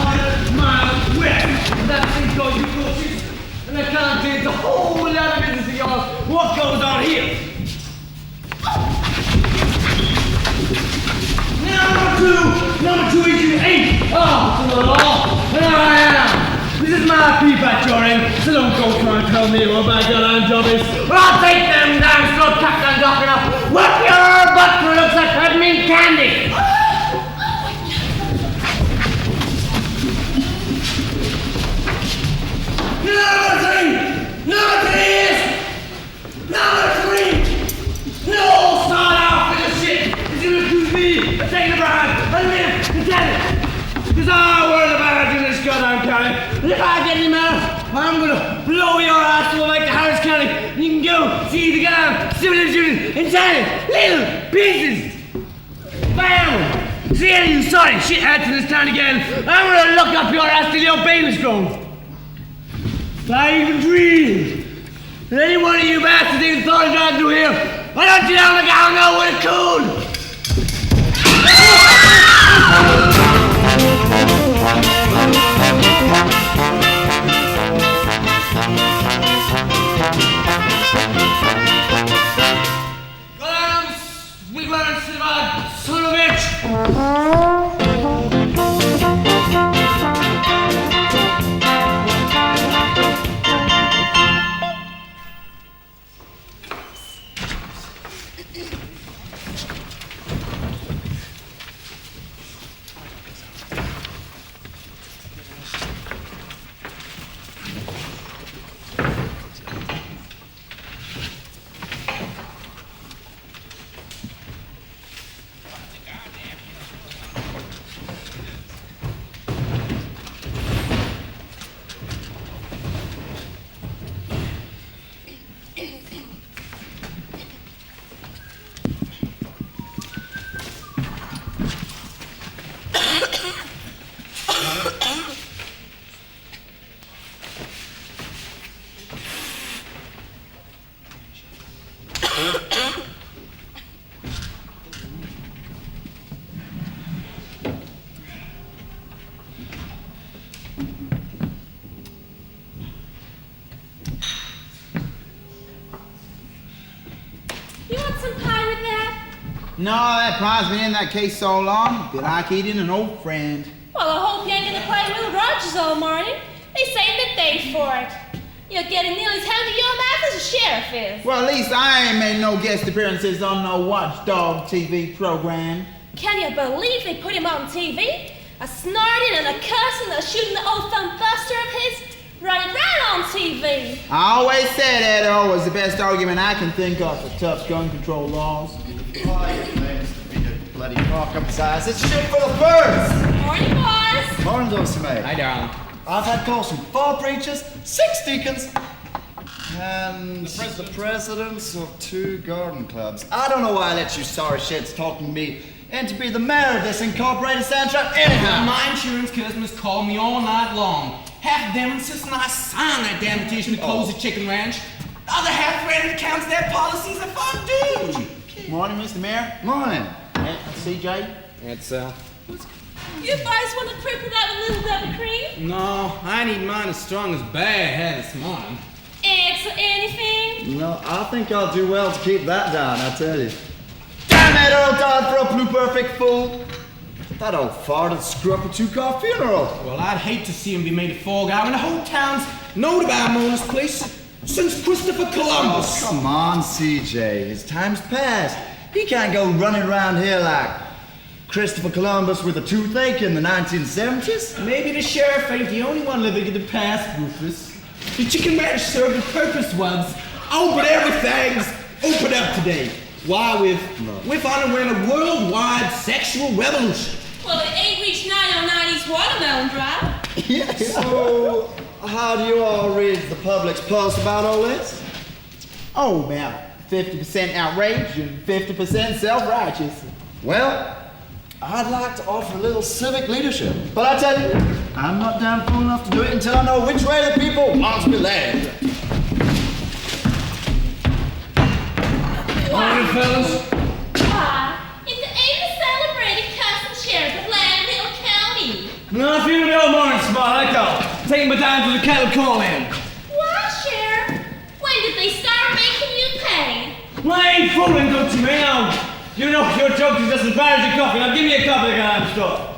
[SPEAKER 13] 100 miles west. That thing goes you go see, and I can't do the whole lot of business of yours. What goes on here? Number two is you ain't to the law, and I am. This is my peep at your end, so don't go trying to tell me what my goddamn job is. Well, I'll take them damn slow cats and docking up. Whip your butt till it looks like peppermint candy. Number three, no start out with the shit. If you accuse me of taking a bribe, I live and tell it. Because I worry about it in this goddamn county. And if I get any matter, I'm gonna blow your ass over like to Harris County. You can go see the goddamn civil engineering in tiny little pieces. Bam! See any of you sorry shitheads in this town again, I'm gonna look up your ass till your baby's grown. If I even dreamed that any one of you bastards even thought of trying to do here, why don't you down like I don't know what a coon? Go down, wiggle son of a bitch!
[SPEAKER 16] No, that pie's been in that case so long, be like eating an old friend.
[SPEAKER 4] Well, I hope you ain't gonna play Will Rogers all morning. They say midday for it. You're getting nearly as heavy your mouth as a sheriff is.
[SPEAKER 16] Well, at least I ain't made no guest appearances on no watchdog TV program.
[SPEAKER 4] Can you believe they put him on TV? A snorting and a cussing and a shooting the old thumb buster of his running around on TV.
[SPEAKER 16] I always said Edo was the best argument I can think of for tough gun control laws.
[SPEAKER 15] Bloody rock up size. It's shit for the birds.
[SPEAKER 4] Morning, boys.
[SPEAKER 15] Morning, Dulcie May.
[SPEAKER 9] Hi, darling.
[SPEAKER 15] I've had calls from 4 preachers, 6 deacons, and the presidents of 2 garden clubs. I don't know why I let you sorry shits talking me and to be the mayor of this incorporated soundtrack anyhow.
[SPEAKER 17] My insurance customers call me all night long. Half of them insisting I sign that damn petition to close the chicken ranch. The other half ready to cancel their policies if I do.
[SPEAKER 16] Morning, Mr. Mayor.
[SPEAKER 15] Morning.
[SPEAKER 16] That's CJ.
[SPEAKER 9] It's,
[SPEAKER 4] You guys want to cripple that with a little bit of cream?
[SPEAKER 17] No, I need mine as strong as Bear had this morning.
[SPEAKER 4] It's chance for anything?
[SPEAKER 15] No, I think I'll do well to keep that down, I tell you. Damn it, Earl died for a blue-perfect fool. That old fart would screw up a two-car funeral.
[SPEAKER 17] Well, I'd hate to see him be made a fall guy when the whole town's known about Mona's place since Christopher Columbus.
[SPEAKER 15] Oh, come on, CJ. His time's past. He can't go running around here like Christopher Columbus with a toothache in the 1970s.
[SPEAKER 17] Maybe the sheriff ain't the only one living in the past, Rufus. The chicken ranch served a purpose once. Oh, but everything's open up today. Why, we're undergoing a worldwide sexual revolution.
[SPEAKER 4] Well, it ain't reached 909 East Watermelon Drive.
[SPEAKER 15] Yeah. So, how do you all read the public's pulse about all this?
[SPEAKER 16] Oh, about 50% outrage and 50% self-righteous.
[SPEAKER 15] Well, I'd like to offer a little civic leadership. But I tell you, I'm not damn fool enough to do it until I know which way the people want to be led.
[SPEAKER 13] Morning, fellas.
[SPEAKER 4] Why, it's the 8th celebrated cousin sheriff of Landhill County.
[SPEAKER 13] No, I'm feeling the old morning spot, I call. Taking my time to the cattle call-in.
[SPEAKER 4] Why, Sheriff? When did they start making you pay?
[SPEAKER 13] Well, I ain't fooling, don't you, man? You know your joke is just as bad as your coffee. Now give me a cup of the goddamn stuff.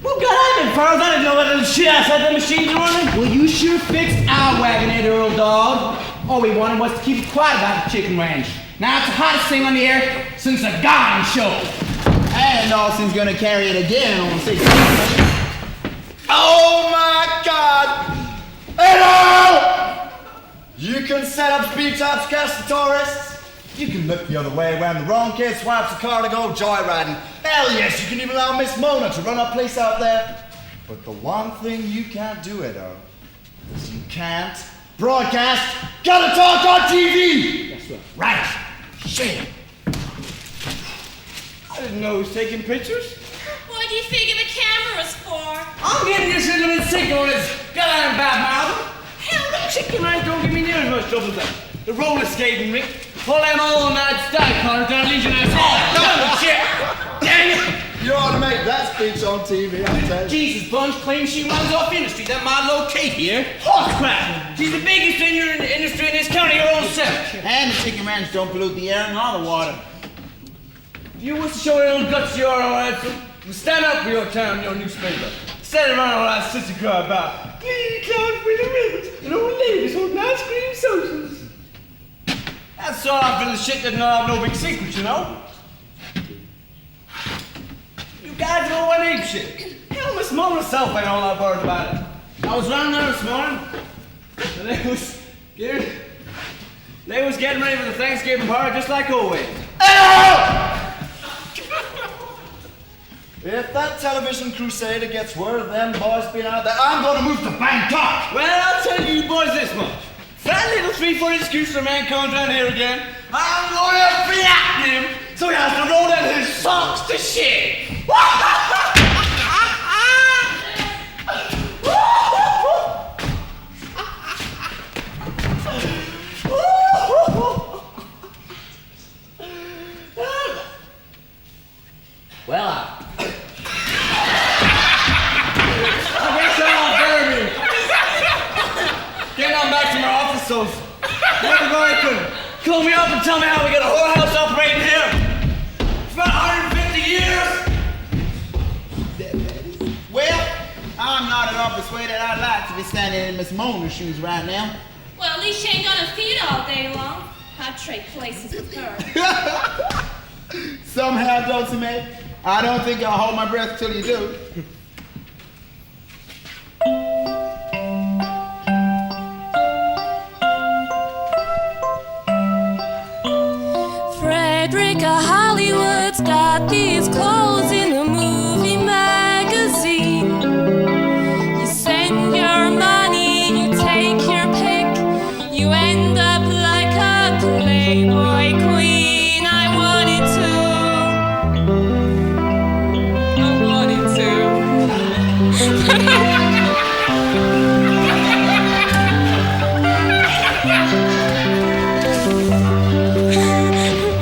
[SPEAKER 13] Well, goddamn, fellas, I didn't know that little shit outside the machines running.
[SPEAKER 17] Well, you sure fixed our wagonetter, Earl Dog. All we wanted was to keep it quiet about the chicken ranch. Now it's the hottest thing on the air since the garden show.
[SPEAKER 16] And Austin's gonna carry it again on 6.
[SPEAKER 15] Oh my God! Hello! You can set up speed traps, catch the tourists. You can look the other way when the wrong kid swipes a car to go joyriding. Hell yes, you can even allow Miss Mona to run a place out there. But the one thing you can't do, Edo, is you can't broadcast Gotta Talk on TV!
[SPEAKER 17] That's right.
[SPEAKER 15] Right. Shit.
[SPEAKER 13] I didn't know he was taking pictures.
[SPEAKER 4] What do you figure the camera's for?
[SPEAKER 13] I'm getting you should have been sick on this goddamn bad mouth. Hell, the chicken ranch don't give me near as much trouble as that. The roller skating rink, all them all-night style cars down Legion House. Oh, shit! Dang it!
[SPEAKER 15] You ought to make that speech on TV, I tell you.
[SPEAKER 17] Jesus, Bunch claims she runs off industry. That might locate here.
[SPEAKER 13] Horse crap! She's the biggest in your industry in this county, your own self.
[SPEAKER 16] And the chicken ranch don't pollute the air nor the water.
[SPEAKER 13] If you want to show your own guts, you're all right, so stand up for your town, your newspaper. Instead of running all that sissy cry about clean clowns with the ribbons and old ladies holding ice cream socials. That sort of little shit doesn't have no big secrets, you know. You guys know what ape shit. Hell, Miss Mona herself ain't all that worried about it. I was round there this morning, and they was getting ready for the Thanksgiving party just like always.
[SPEAKER 15] If that television crusader gets word of them boys being out there, I'm going to move to Bangkok!
[SPEAKER 13] Well, I'll tell you boys this much. If that little 3-foot excuse for a man comes down here again, I'm going to flat him so he has to roll down his socks to shit! Well, I guess I'll bury me. Getting on back to my office, so everybody could call me up and tell me how we got a whorehouse operating here for about 150 years.
[SPEAKER 16] Well, I'm not at all persuaded I'd like to be standing in Miss Mona's shoes right now.
[SPEAKER 4] Well, at least she ain't gonna feed all day long. I'd trade places with her.
[SPEAKER 16] Somehow, Dulcime, I don't think I'll hold my breath till you do.
[SPEAKER 6] Frederica Hollywood's got these clothes in a movie magazine. You send your money, you take your pick, you end up like a Playboy queen. I wanted to.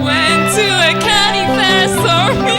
[SPEAKER 6] Went to a county fair, saw me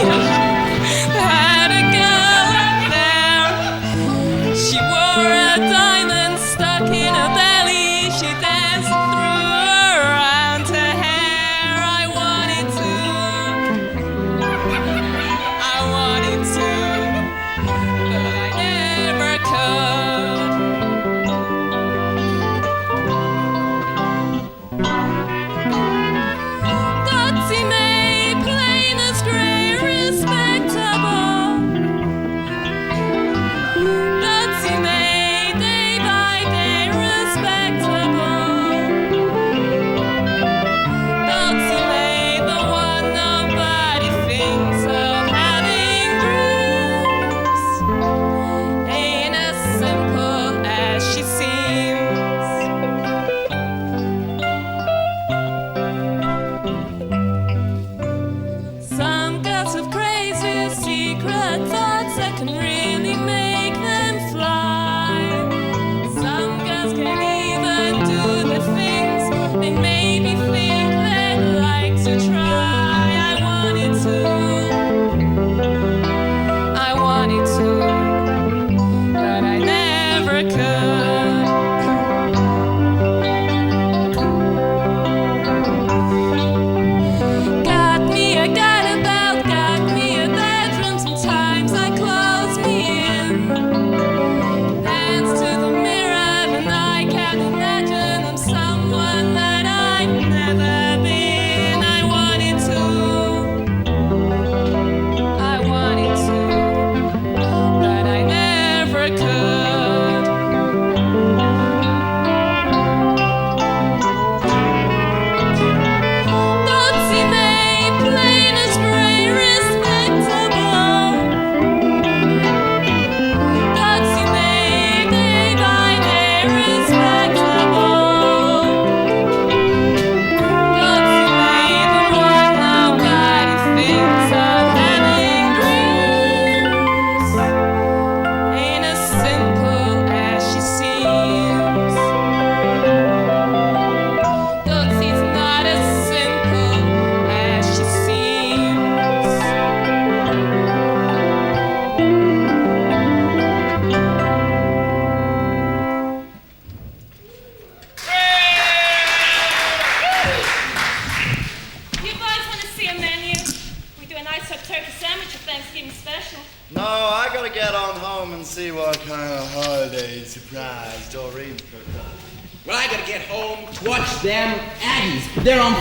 [SPEAKER 6] turkey sandwich for Thanksgiving special.
[SPEAKER 15] No, I gotta get on home and see what kind of holiday surprise Doreen cooked up.
[SPEAKER 17] Well, I gotta get home to watch them Aggies. They're on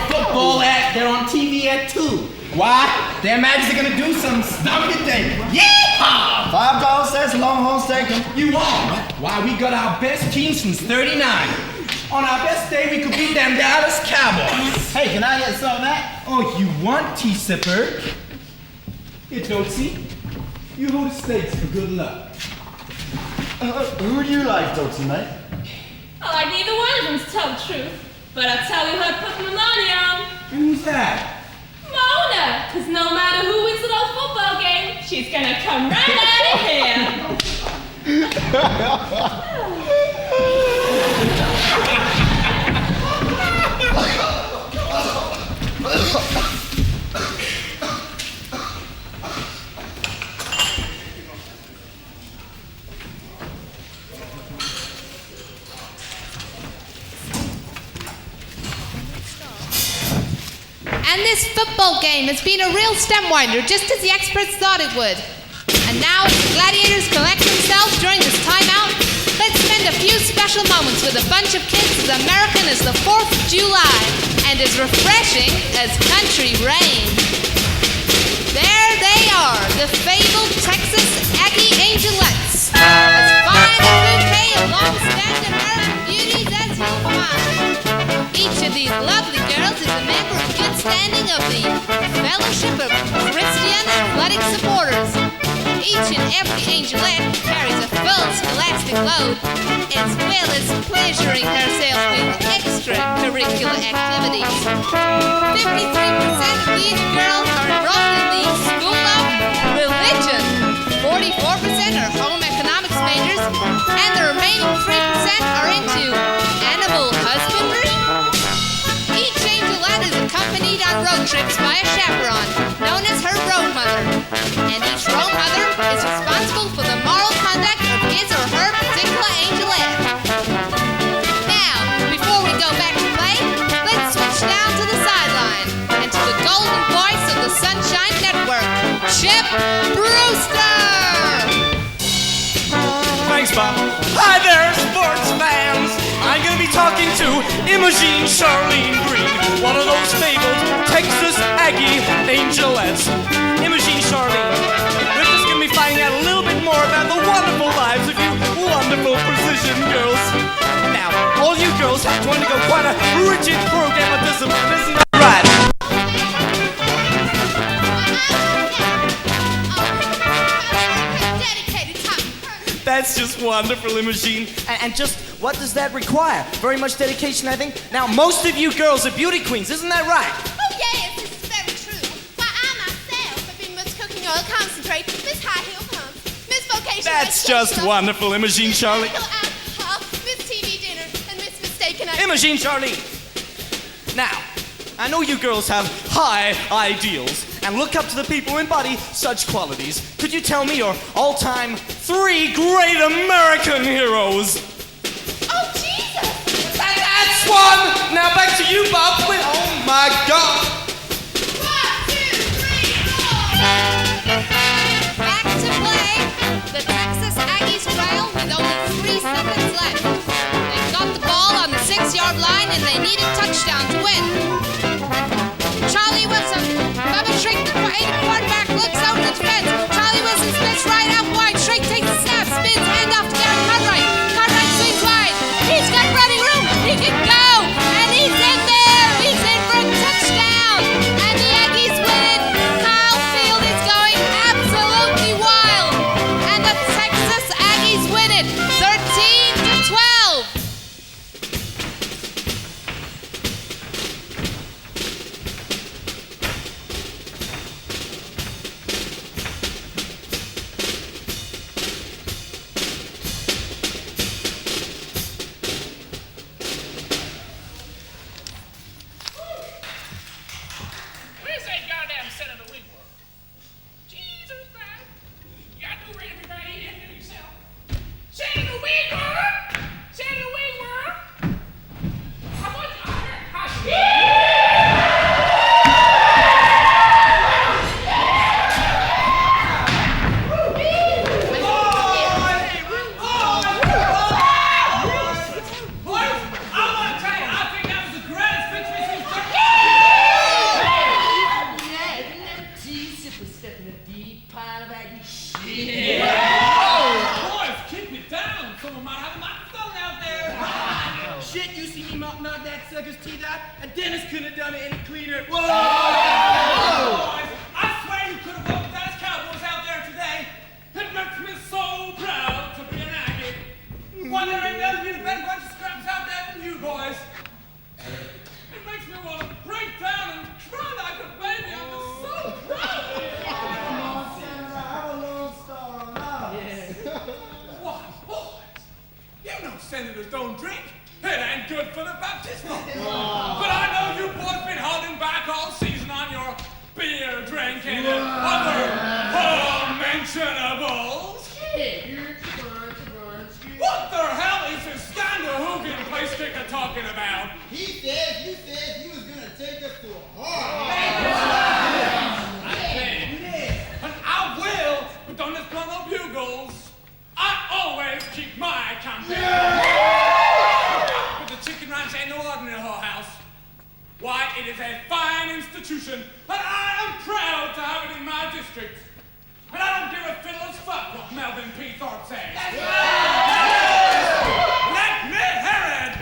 [SPEAKER 17] they're on TV at 2. Why? Them Aggies are gonna do some stumpy thing. Yeehaw!
[SPEAKER 15] $5 says Longhorn steak.
[SPEAKER 17] You won't. Why, we got our best team since 39. On our best day, we could beat them Dallas Cowboys.
[SPEAKER 16] Hey, can I get some of that?
[SPEAKER 17] Oh, you want tea sipper? Here, Tootsie. You hold the stakes for good luck.
[SPEAKER 15] Who do you like, Tootsie, mate?
[SPEAKER 6] I like neither one of them, to tell the truth. But I'll tell you who I put my money on.
[SPEAKER 17] And who's that?
[SPEAKER 6] Mona, because no matter who wins an old football game, she's gonna come right out of here.
[SPEAKER 8] And this football game has been a real stem-winder, just as the experts thought it would. And now, as the gladiators collect themselves during this timeout, let's spend a few special moments with a bunch of kids as American as the 4th of July and as refreshing as country rain. There they are, the fabled Texas Aggie Angelettes, as fine a bouquet of long-standing American beauties as you'll find. Each of these lovely girls is a member in good standing of the Fellowship of Christian Athletic Supporters. Each and every Angelette carries a full scholastic load, as well as pleasuring herself with extracurricular activities. 53% of these girls are enrolled in the School of Religion, 44% are home economics majors, and the remaining 3% are into animal husbandry. Each Angelette is accompanied on road trips by a chaperone, known as her road mother. And each road mother is responsible for the moral conduct of his or her particular Angelette. Now, before we go back to play, let's switch down to the sideline and to the golden voice of the Sunshine Network, Chip Brewster!
[SPEAKER 1] Thanks, Bob. Hi there, sports fans. I'm gonna be talking to Imogene Charlene Green, one of those fabled Texas Aggie Angelettes. Imogene Charlene. We're just gonna be finding out a little bit more about the wonderful lives of you wonderful precision girls. Now, all you girls have to undergo quite a rigid program of discipline, isn't that right? That's just wonderful, Imogene. And just what does that require? Very much dedication, I think. Now, most of you girls are beauty queens, isn't that right?
[SPEAKER 18] Oh, yes, this is very true. Why, I myself have been Miss Cooking Oil Concentrate, Miss High Heel Pumps, Miss Vocation.
[SPEAKER 1] That's just wonderful, Imogene Charlene.
[SPEAKER 18] Miss TV Dinner, and Miss Mistaken.
[SPEAKER 1] Imogene Charlene. Now, I know you girls have high ideals and look up to the people who embody such qualities. Could you tell me your all-time 3 great American heroes?
[SPEAKER 18] Oh, Jesus!
[SPEAKER 1] That's one! Now back to you, Bob. Oh, my God.
[SPEAKER 18] 1, 2, 3, 4!
[SPEAKER 8] Back to play. The Texas Aggies trail with only 3 seconds left. They've got the ball on the 6-yard line and they need a touchdown to win. Charlie Wilson, Bubba Shrink, the quarterback, looks over the defense. Charlie Wilson spins right out wide. Shrink takes a snap, spins, hand off to Darren Cartwright. Cartwright swings wide. He's got running room. He can go. And he's in there. He's in for a touchdown. And the Aggies win it. Kyle Field is going absolutely wild. And the Texas Aggies win it 13-12.
[SPEAKER 14] pile of that shit.
[SPEAKER 19] Boys, keep it down. Someone might have a microphone out there.
[SPEAKER 17] Shit, you see me mopping out that sucker's teeth out, and Dennis couldn't have done it any cleaner.
[SPEAKER 19] Whoa! Boys, I swear you could have walked those Cowboys out there today. It makes me so proud to be an Aggie. Why there ain't never been a better bunch of scraps out there than you boys. It makes me want to break down and cry like a baby. I'm just so proud.
[SPEAKER 14] Come on, Senator, have a little star on us.
[SPEAKER 19] Why, boys, you know senators don't drink. It ain't good for the baptismal. But I know you boys been holding back all season on your beer drinking and other unmentionables. What the hell is this Scandahoogan place kicker talking about?
[SPEAKER 16] He said you was gonna take us to a hard.
[SPEAKER 19] I can. And I will, but don't just blow no bugles. I always keep my campaign. But the chicken ranch ain't no ordinary whorehouse. Why, it is a fine institution, and I am proud to have it in my district. And I don't give a fiddler's fuck what Melvin P. Thorpe says. Let me hear it!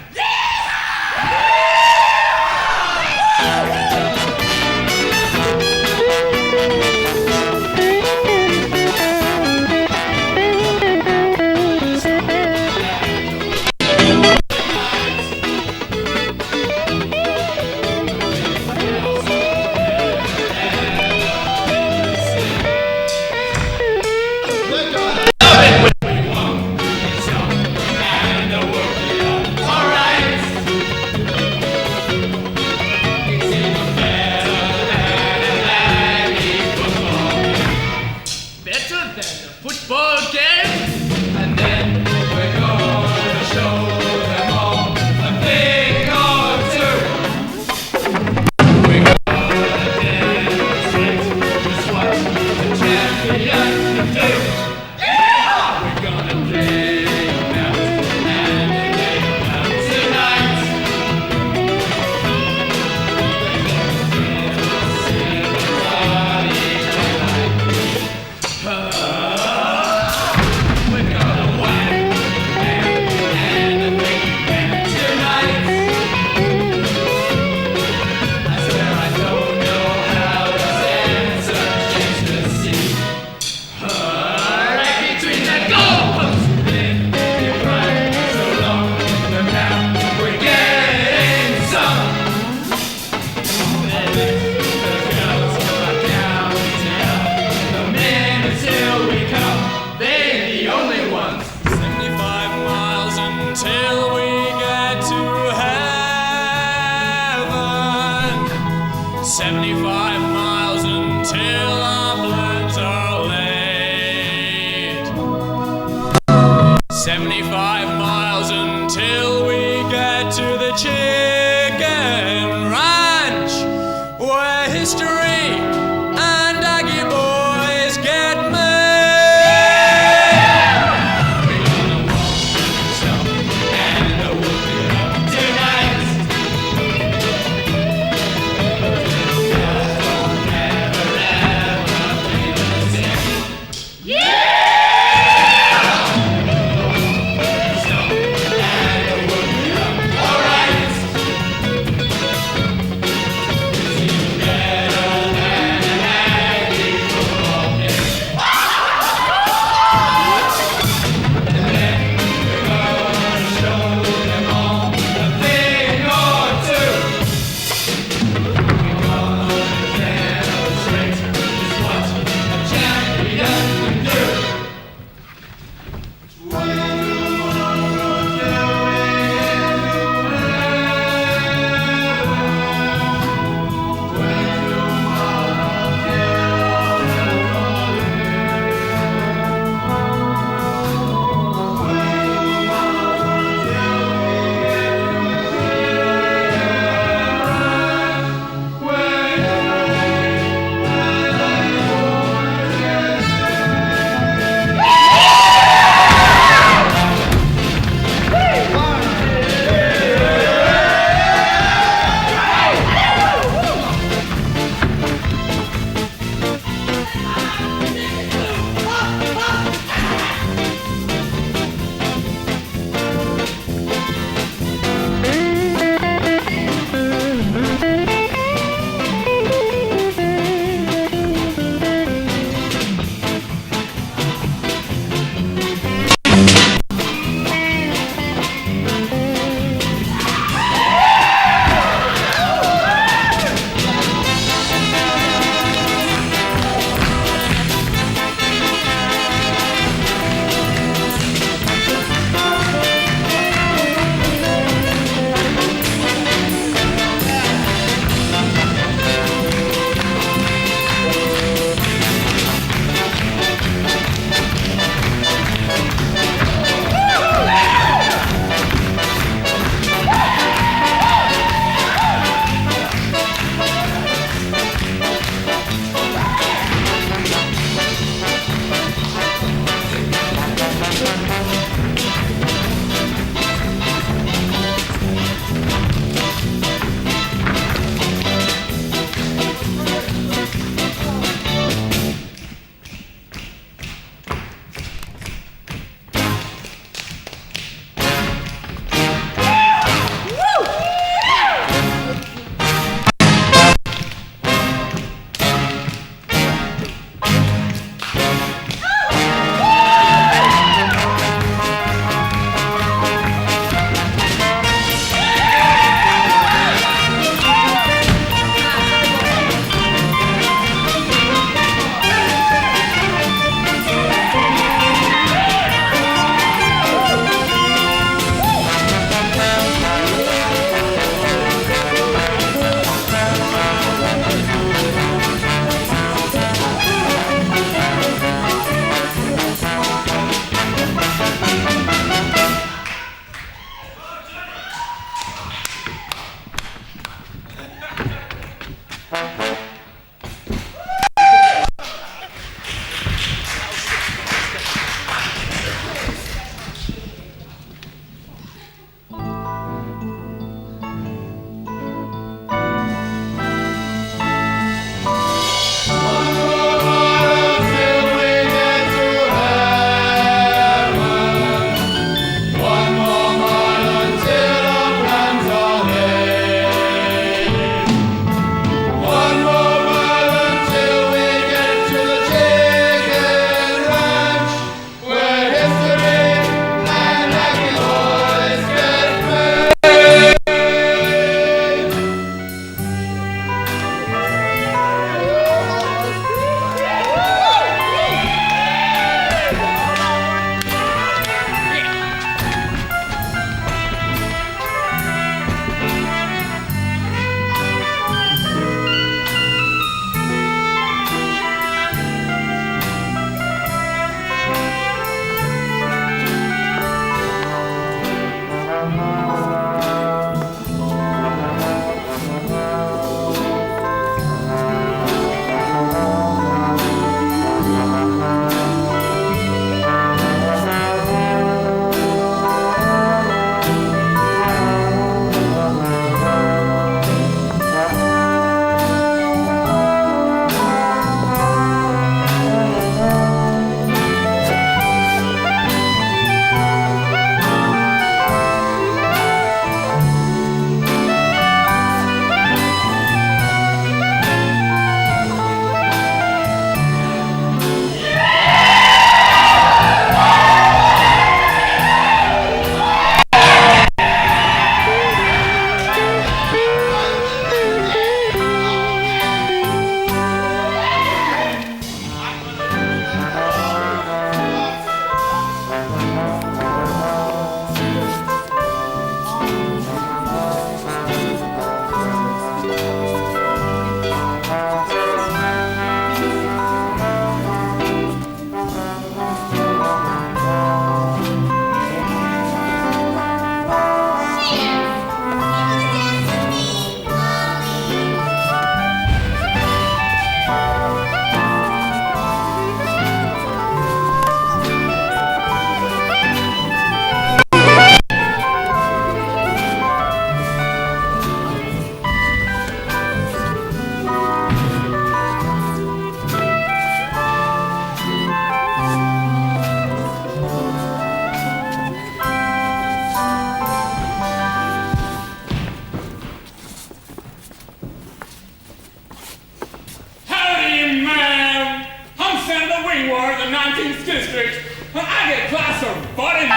[SPEAKER 19] ward, the 19th district, and I get class of 49.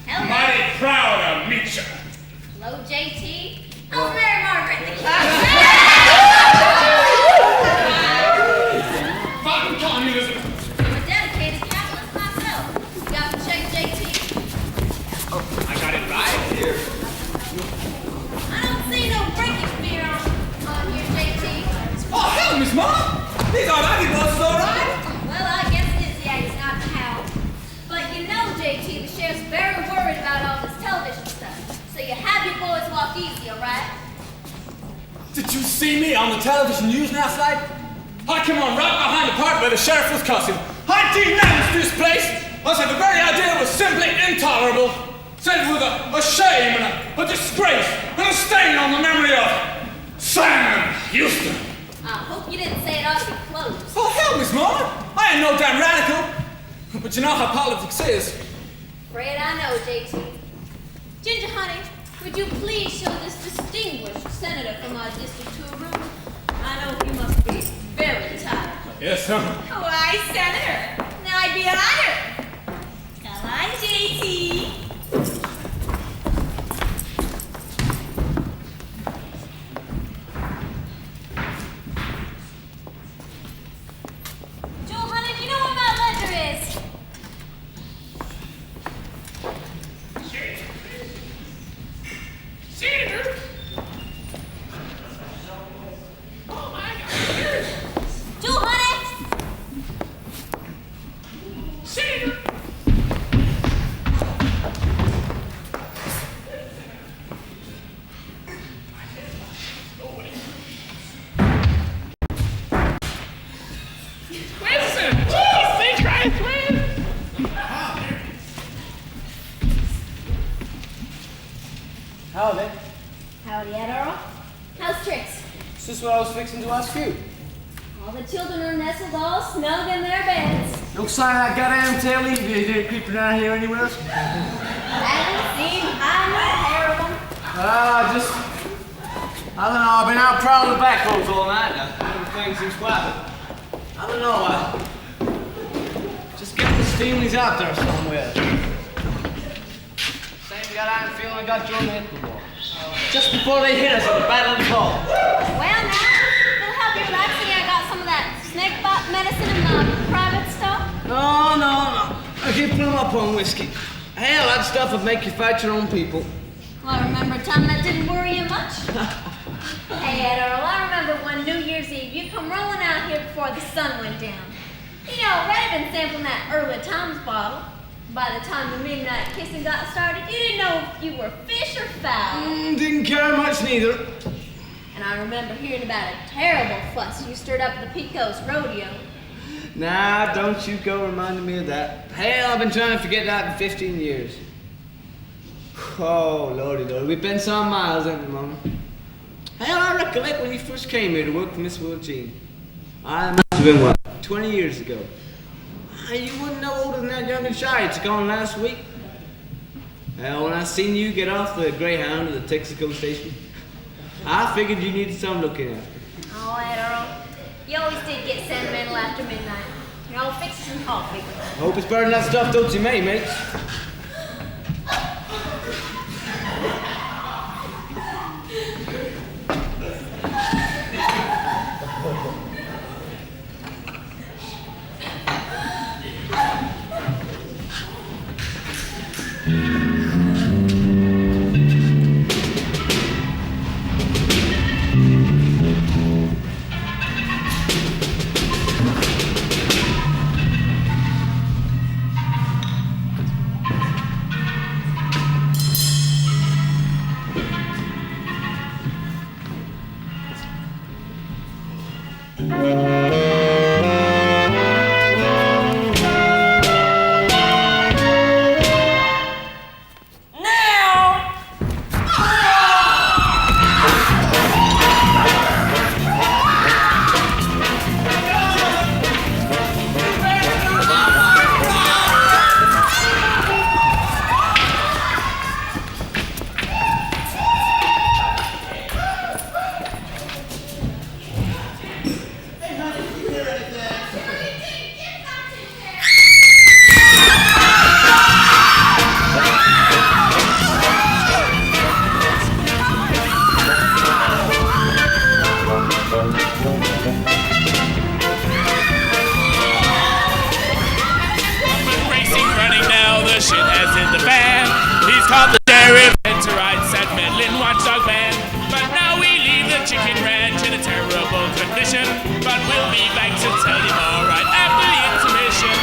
[SPEAKER 2] Hello.
[SPEAKER 19] Mighty proud to meet you.
[SPEAKER 2] Hello, JT. How's Mary Margaret the cat?
[SPEAKER 19] Fucking communism.
[SPEAKER 2] I'm a dedicated capitalist myself. Got to check JT.
[SPEAKER 19] Oh, I got it right here.
[SPEAKER 2] I don't see no breaking fear on here, JT.
[SPEAKER 19] Oh, hell, Miss Mom. These are lucky bosses, all right?
[SPEAKER 2] Well, I guess it is the eggs, not the how. But you know, JT, the sheriff's very worried about all this television stuff. So you have your boys walk easy, all right?
[SPEAKER 19] Did you see me on the television news last night? I came on right behind the part where the sheriff was cussing. I denounced this place. I said the very idea was simply intolerable. Said it was a shame and a disgrace and a stain on the memory of Sam Houston.
[SPEAKER 2] I hope you didn't say it ought to be closed.
[SPEAKER 19] Oh, hell, Miss Mama. I ain't no damn radical. But you know how politics is.
[SPEAKER 2] Afraid I know, JT. Ginger, honey, would you please show this distinguished senator from our district to a room? I know he must be very tired.
[SPEAKER 19] Yes, sir.
[SPEAKER 2] Why, Senator? Now I'd be honored. Come on, JT. Joel, honey, do you know what my ledger is?
[SPEAKER 19] Senator.
[SPEAKER 2] Joel, honey.
[SPEAKER 19] Senator. Listen, think right, man.
[SPEAKER 9] Howdy.
[SPEAKER 2] Howdy, Ed Earl. How's Trix?
[SPEAKER 9] This is what I was fixing to ask you.
[SPEAKER 2] All the children are nestled all snug in their beds.
[SPEAKER 9] No sign of that goddamn tail either. You didn't creep around here anywhere else?
[SPEAKER 2] Haven't seen high nor hair of them.
[SPEAKER 9] I don't know. I've been out prowling the back roads all night. Everything seems quiet. I don't know. Just getting the steamlies out there somewhere. Same goddamn feeling I got during the hit before. Just before they hit us at the Battle of the Ball.
[SPEAKER 2] Well, now, it'll help you relaxing. I got some of that snake bite medicine in my private stuff.
[SPEAKER 9] No. I keep putting up on whiskey. Hell, that stuff would make you fight your own people.
[SPEAKER 2] Well, I remember a time that didn't worry you much. Hey, Ed Earl, I remember one New Year's Eve, you come rolling out here before the sun went down. You know, Red had been sampling that early Times bottle. By the time the midnight kissing got started, you didn't know if you were fish or fowl.
[SPEAKER 9] Didn't care much neither.
[SPEAKER 2] And I remember hearing about a terrible fuss you stirred up at the Pecos Rodeo.
[SPEAKER 9] Nah, don't you go reminding me of that. Hell, I've been trying to forget that for 15 years. Oh, lordy, we've been some miles, haven't we, Mama? Hell, I recollect when you first came here to work for Miss Wilgene. I must have been, 20 years ago. You wouldn't know older than that young and shy. It's gone last week. Well, when I seen you get off the Greyhound at the Texaco station, I figured you needed some looking after.
[SPEAKER 2] Oh, Ed Earl, you always did get sentimental after midnight. You're all fixing some coffee.
[SPEAKER 9] Hope it's better than that stuff don't you made, mates.
[SPEAKER 1] called the sheriff, head to right, said meddling watchdog man. But now we leave the chicken ranch in a terrible condition. But we'll be back to tell you more right after the intermission.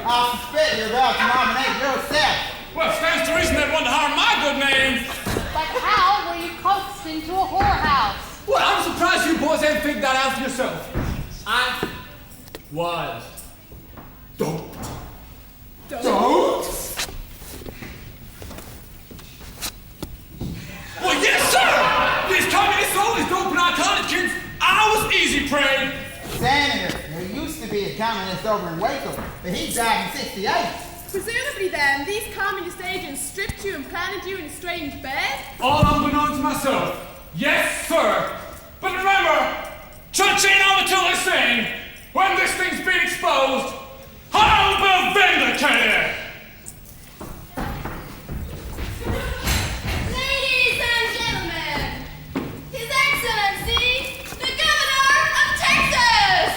[SPEAKER 16] I suspect you're about to nominate yourself.
[SPEAKER 19] Well, stands to reason they'd want to harm my good name.
[SPEAKER 3] But how were you coaxed into a whorehouse?
[SPEAKER 19] Well, I'm surprised you boys haven't figured that out for yourself. I was doped. Doped? Well, yes, sir! These communists always doping our college kids. I was easy prey.
[SPEAKER 16] Senator, there used to be a communist over in Waco, but he died in '68.
[SPEAKER 20] Presumably then, these communist agents stripped you and planted you in a strange bed?
[SPEAKER 19] All unbeknown to myself. Yes, sir. But remember, church ain't over till they sing. When this thing's been exposed, I'll be vindicated.
[SPEAKER 2] Ladies and gentlemen, His Excellency, the Governor of Texas!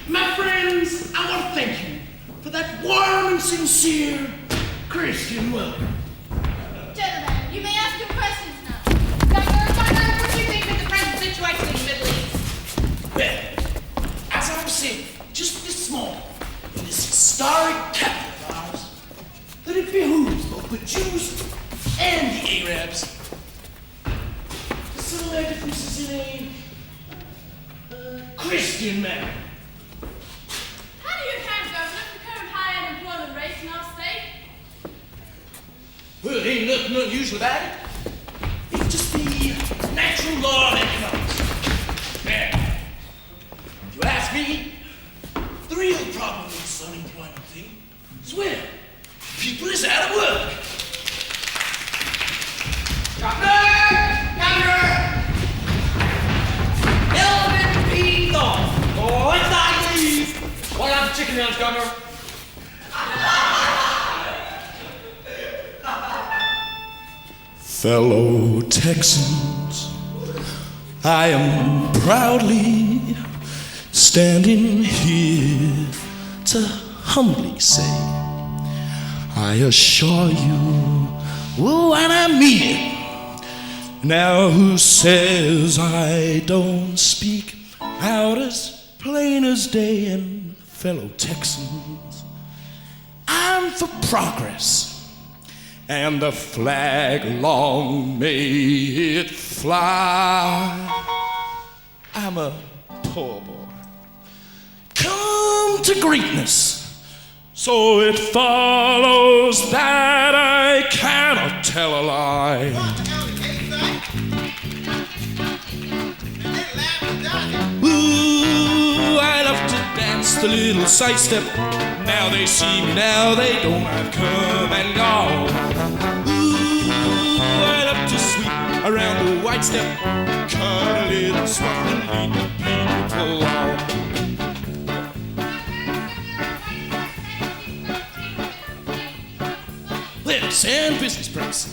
[SPEAKER 17] My friends, I want to thank you for that warm and sincere Christian welcome.
[SPEAKER 2] Gentlemen, you may ask your questions now.
[SPEAKER 8] Governor, what do you think of the present situation in the Middle East?
[SPEAKER 17] Well, as I was saying just this morning, in this historic capital of ours, that it behooves both the Jews and the Arabs to settle their differences in a Christian manner.
[SPEAKER 20] How do you account, Governor, for the current high unemployment rate in our state?
[SPEAKER 17] Well, there ain't nothing unusual about it. It's just the natural law of economics. Now, if you ask me, the real problem with this unemployment thing is, well, people is out of work. Governor!
[SPEAKER 13] Elvin P. Thorne. Oh, it's not leave. What about the chicken rounds, Governor?
[SPEAKER 1] Fellow Texans, I am proudly standing here to humbly say, I assure you, oh, and I mean it. Now who says I don't speak out as plain as day? And fellow Texans, I'm for progress, and the flag long may it fly. I'm a poor boy, come to greatness, so it follows that I cannot tell a lie. Ooh, I love to dance the little side step. Now they see me, now they don't. I've come and gone. Ooh, I love to sweep around the white step, cut a little swath and lead the people on. Lips and business breaks.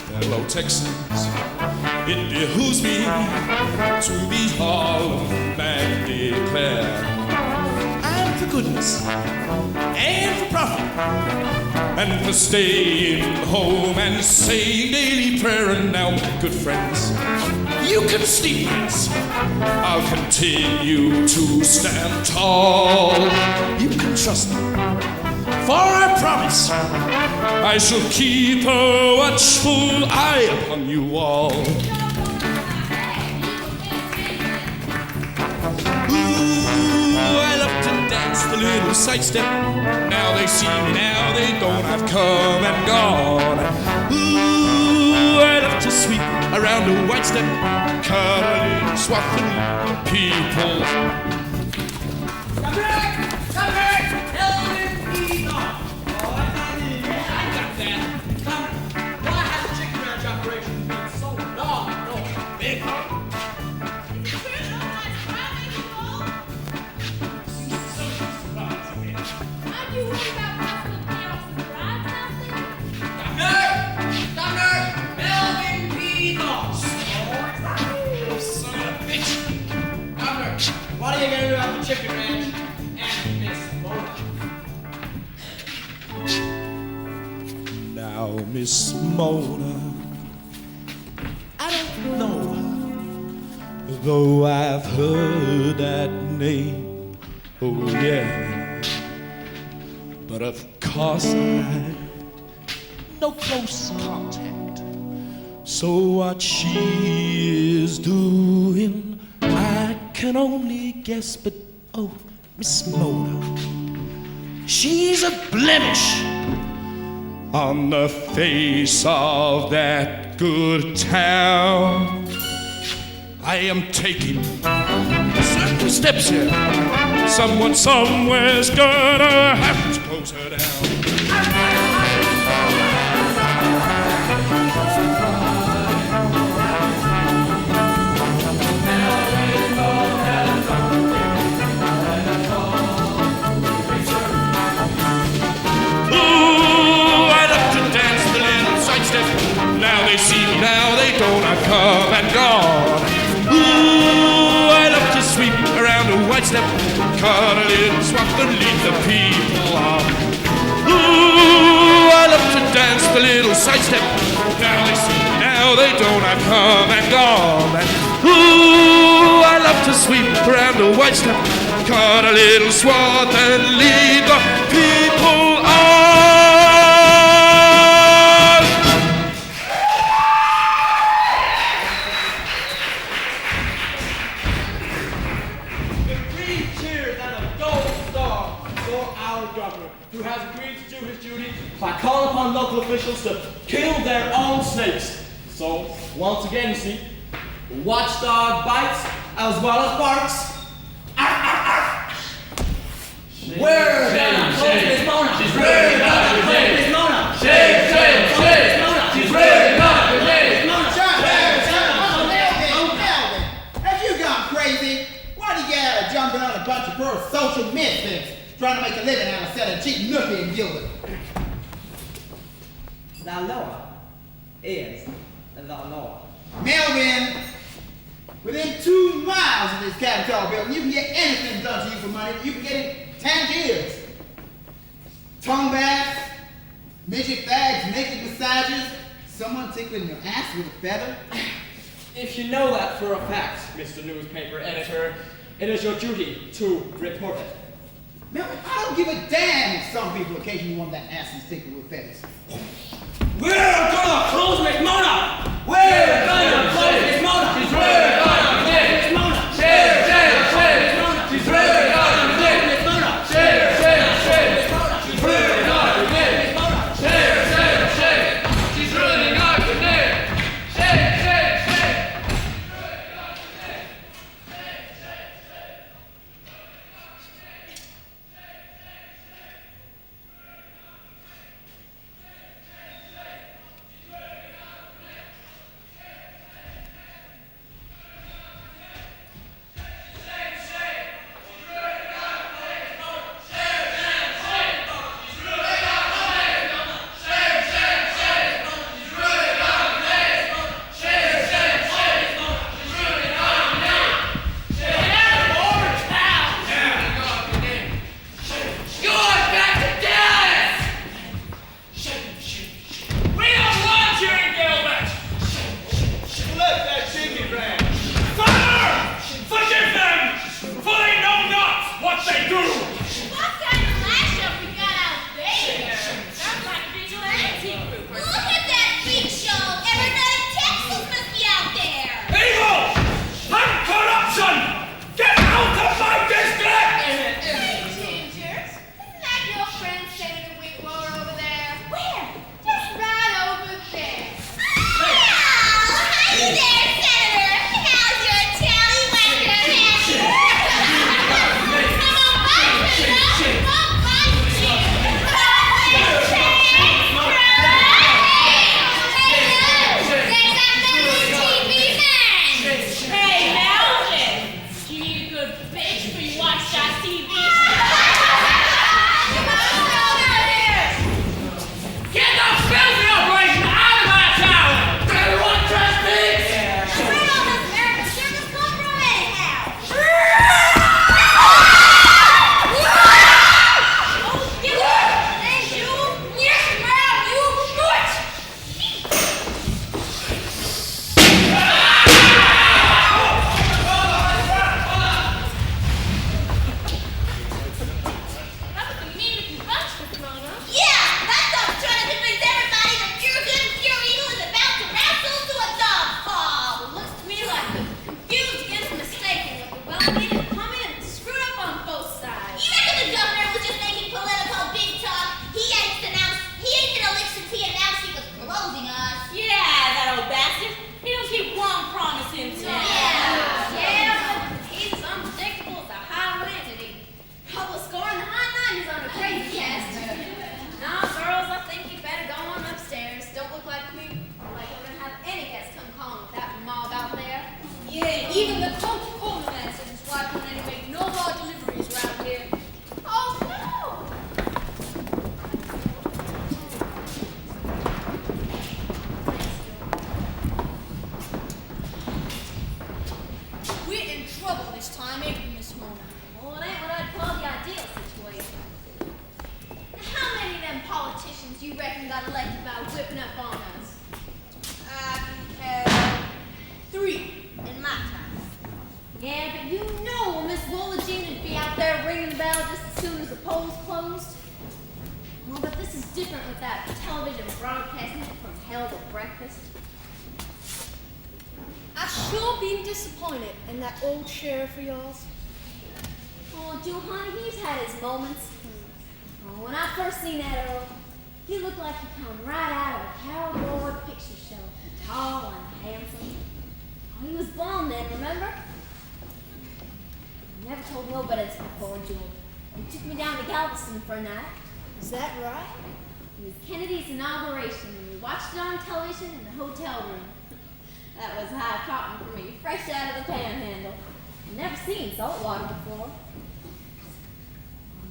[SPEAKER 1] Fellow Texans, it behooves me to be Harlem and declare I'm for goodness and for profit and for staying home and saying daily prayer. And now, my good friends, you can sleep this. I'll continue to stand tall. You can trust me, for I promise I shall keep a watchful eye upon you all. Ooh, I love to dance the little side step. Now they see me, now they don't. I've come and gone. Ooh, I love to sweep around a white step, cut a little swath and people.
[SPEAKER 19] Come back! Come back! LMP off! Oh, I got that. Why has the chicken ranch operation been so darn big?
[SPEAKER 20] Aren't you worried about possible chaos in the rides out there?
[SPEAKER 19] Governor! LMP off! Son of a bitch! Governor, what are you gonna do about the chicken ranch and Miss Mona?
[SPEAKER 1] Now, Miss Mona, I don't know her, though I've heard that name, oh yeah. But of course I no close contact, so what she is doing, I can only guess. But oh, Miss Mona, she's a blemish on the face of that good town. I am taking certain steps here. Someone somewhere's gonna have to close her down. Now they see me, now they don't. I've come and gone. Ooh, I love to sweep around a white step, cut a little swath and lead the people on. Ooh, I love to dance the little side step. Now they see me, now they don't. I've come and gone. And ooh, I love to sweep around a white step, cut a little swath and lead the people on.
[SPEAKER 9] Who has agreed to do his duty by calling upon local officials to kill their own snakes. So, once again, you see, the watchdog bites as well as barks. Where is Mona? She's ready to go. Miss Mona. Shake. She's ready to go.
[SPEAKER 16] Have you gone crazy? Why do you get out of jumping on a bunch of poor social misfits? trying to make a living out of selling cheap nookie and gilded.
[SPEAKER 9] The law is the law.
[SPEAKER 16] Melvin, within 2 miles of this Capitol building, you can get anything done to you for money that you can get in Tangiers. Tongue baths, midget fags, naked massages, someone tickling your ass with a feather.
[SPEAKER 9] If you know that for a fact, Mr. Newspaper Editor, it is your duty to report it.
[SPEAKER 16] Melvin, I don't give a damn if some people occasionally want that ass and tickled with feathers.
[SPEAKER 13] We're gonna close McMona! We're gonna close McMona! She's really gonna close McMona! Share, share, share McMona! She's really gonna close McMona! Share, share, share McMona! She's really gonna close McMona! Share, share, share! She's really gonna close McMona! Share, share, share!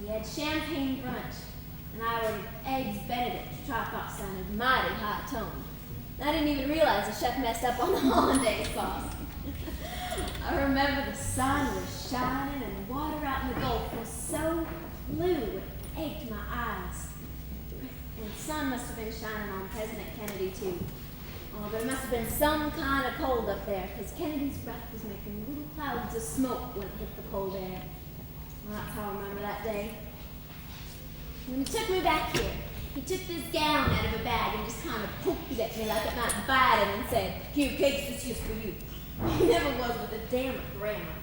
[SPEAKER 10] He had champagne brunch, and I ordered eggs Benedict, which I thought sounded mighty high-toned. I didn't even realize the chef messed up on the hollandaise sauce. I remember the sun was shining and the water out in the Gulf was so blue it ached my eyes. And the sun must have been shining on President Kennedy too. Oh, there must have been some kind of cold up there, because Kennedy's breath was making little clouds of smoke when it hit the cold air. Well, that's how I remember that day. When he took me back here, he took this gown out of a bag and just kind of poked it at me like it might bite him and said, "Here, Cakes, this is for you." He never was with a damn grammar.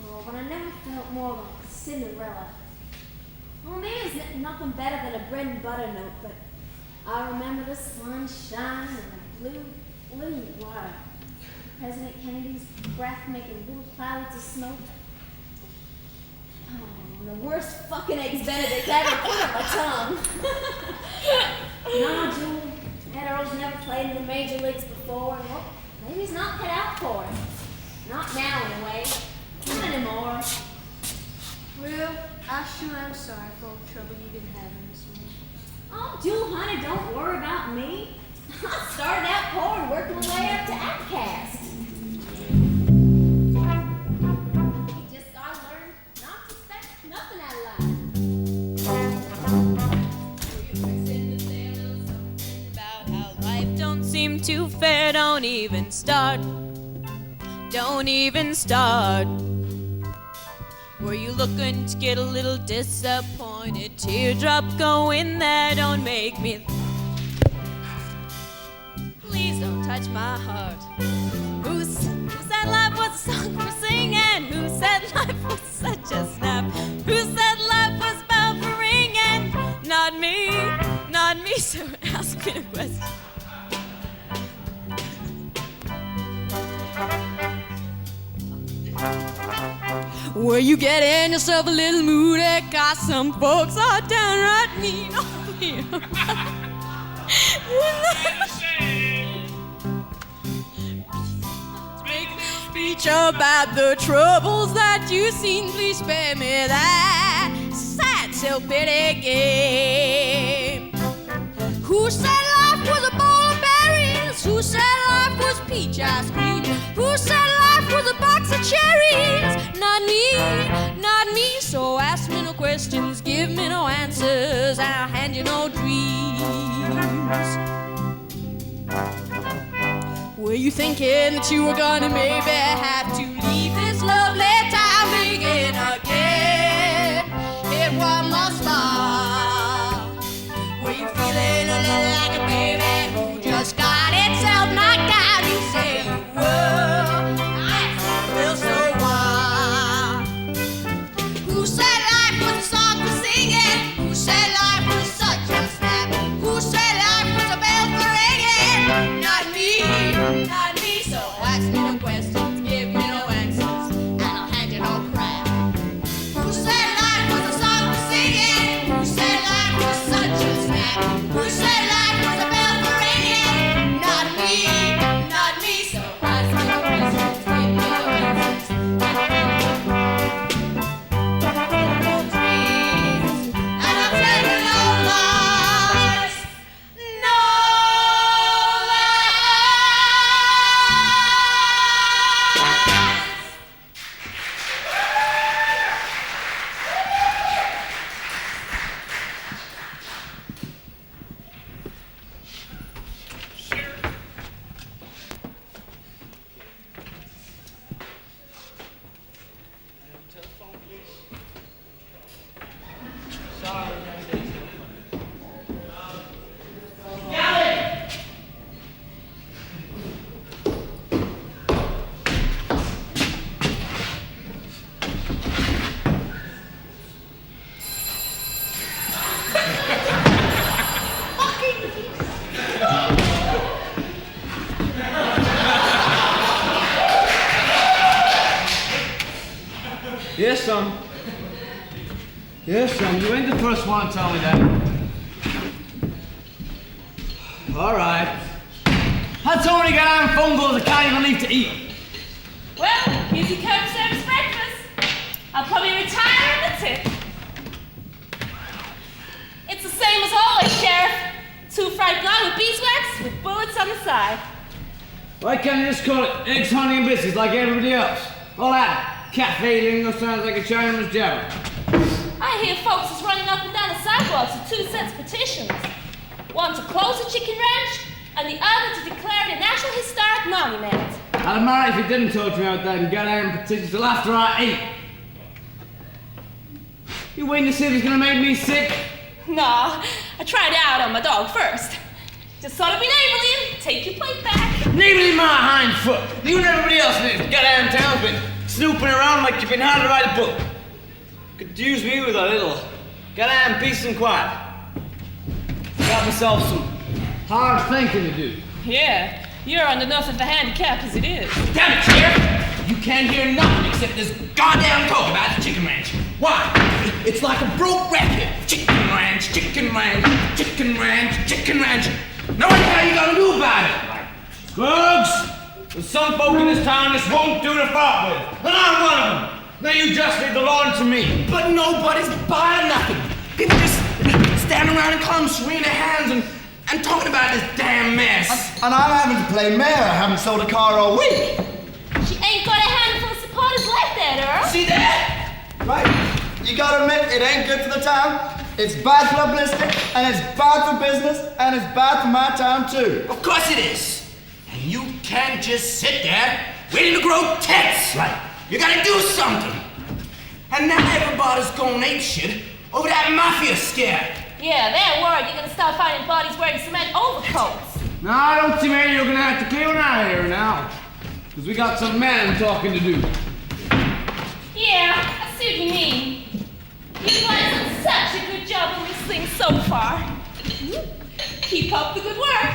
[SPEAKER 10] Oh, but I never felt more like Cinderella. Well, maybe it's nothing better than a bread and butter note, but I remember the sun shining and the blue water. President Kennedy's breath making little clouds of smoke. Oh, the worst fucking eggs Benedict I ever put on my tongue. No, Jewel, that Earl's never played in the major leagues before, and well, maybe he's not cut out for it. Not now, anyway. Not anymore.
[SPEAKER 3] Well, I sure am sorry for all the trouble you've been having this morning.
[SPEAKER 10] Oh, Jewel, honey, don't worry about me. I started out poor and worked my way up to outcast. You just gotta learn not to expect nothing out of life.
[SPEAKER 5] About how life don't seem too fair. Don't even start. Don't even start. Were you looking to get a little disappointed? Teardrop going there, don't make me. Please don't touch my heart. Who said life was a song for singing? Who said life was such a snap? Who said life was bound for ringing? Not me, not me, so ask me a question. Were you getting yourself a little moody? 'Cause some folks are downright mean. Make a speech about the troubles that you've seen. Please spare me that sad self-pity game. Who said life was a bowl of berries? Who said life was peach ice cream? Who said life was a box of cherries? Not me, not me. So ask me no questions, give me no answers, and I'll hand you no dreams. Were you thinking that you were gonna maybe have to leave this lovely town begin again? It was more start. Were you feeling a little like a baby who just got itself knocked out? You say you were, I feel so wild. Who said life was a song for singing? Who said life was such a snap? Who said life was a bell for ringing? Not me, not me. So ask me no questions, give me no answers, and I'll hand you no crap. Who said life was a song for singing? Who said life was such a snap? Who said life was a bell for ringing? Not me, not me. So ask me no questions, give me no answers. No dreams, and I'll tell you no lies. No
[SPEAKER 9] Yes, son. Yes, son. You ain't the first one to tell me that. All right. I told you to get on phone calls I can't even leave to eat.
[SPEAKER 6] Well, here's your curb service breakfast. I'll probably retire in the tip. fried blind with beeswax with bullets on the side.
[SPEAKER 13] Why can't you just call it eggs, honey, and biscuits like everybody else? All that cafe lingo sounds like a Chinaman's jabber.
[SPEAKER 6] I hear folks is running up and down the sidewalks with 2 cents petitions. One to close the chicken ranch, and the other to declare it a National Historic Monument.
[SPEAKER 13] I'd admire if you didn't talk to me about that and goddamn petitions till after I ate. You waiting to see if it's gonna make me sick?
[SPEAKER 6] Nah, I tried it out on my dog first. Just thought it'd be neighborly and take your plate back.
[SPEAKER 13] Neighborly my hind foot. You and everybody else in this goddamn town's been snooping around like you've been hired to write a book. Confuse me with a little goddamn peace and quiet. Got myself some hard thinking to do.
[SPEAKER 6] Yeah, you're on enough of a handicap as it is.
[SPEAKER 17] Damn it, Chair! You can't hear nothing except this goddamn talk about the chicken ranch. Why? It's like a broke record. Chicken ranch, chicken ranch, chicken ranch, chicken ranch. Now what the hell are you gonna do about it?
[SPEAKER 13] Scruggs! There's some folk in this town this won't do to fart with. And I'm one of them. Now you just leave the law to me.
[SPEAKER 17] But nobody's buying nothing. People just stand around and come swinging their hands and talking about this damn mess.
[SPEAKER 15] And I'm having to play mayor. I haven't sold a car all week.
[SPEAKER 6] She ain't got a handful of supporters left there, Earl.
[SPEAKER 17] See that?
[SPEAKER 15] Right. You gotta admit, it ain't good for the town. It's bad publicity, and it's bad for business, and it's bad for my town too.
[SPEAKER 17] Of course it is. And you can't just sit there waiting to grow tits.
[SPEAKER 15] Right.
[SPEAKER 17] You gotta do something. And now everybody's going apeshit over that mafia scare.
[SPEAKER 6] Yeah, they're worried you're gonna start finding bodies wearing cement overcoats.
[SPEAKER 13] No, I don't see me. You're gonna have to clear one out of here now. Because we got some man talking to do.
[SPEAKER 6] Yeah, I see what you mean. You guys have done such a good job on this thing so far. Keep up the good work.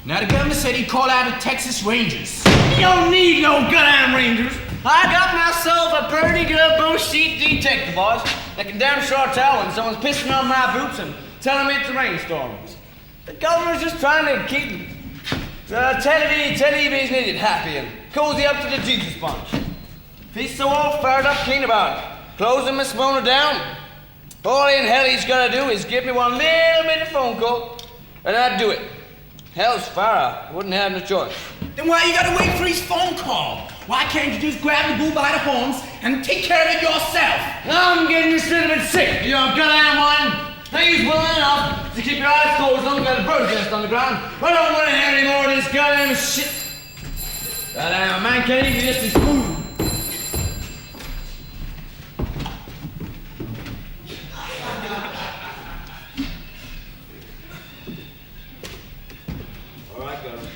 [SPEAKER 17] Now the governor said he'd call out the Texas Rangers.
[SPEAKER 13] You don't need no goddamn Rangers. I got myself a pretty good bullshit detective, boys. That can damn sure tell when someone's pissing on my boots and telling me it's a rainstorm. The governor's just trying to keep Teddy B's needed happy and cozy up to the Jesus bunch. If he's so all fired up keen about closing Miss Mona down, all in hell he's gotta do is give me one little bit of phone call, and I'd do it. Hell's fire, I wouldn't have no choice.
[SPEAKER 17] Then why you gotta wait for his phone call? Why can't you just grab the bull by the horns and take care of it yourself?
[SPEAKER 13] I'm getting this little bit sick, you goddamn one. He's willing enough to keep your eyes closed on the bird's nest on the ground. I don't want to hear any more of this goddamn shit. Goddamn, a man can't even just his food. All right, Governor.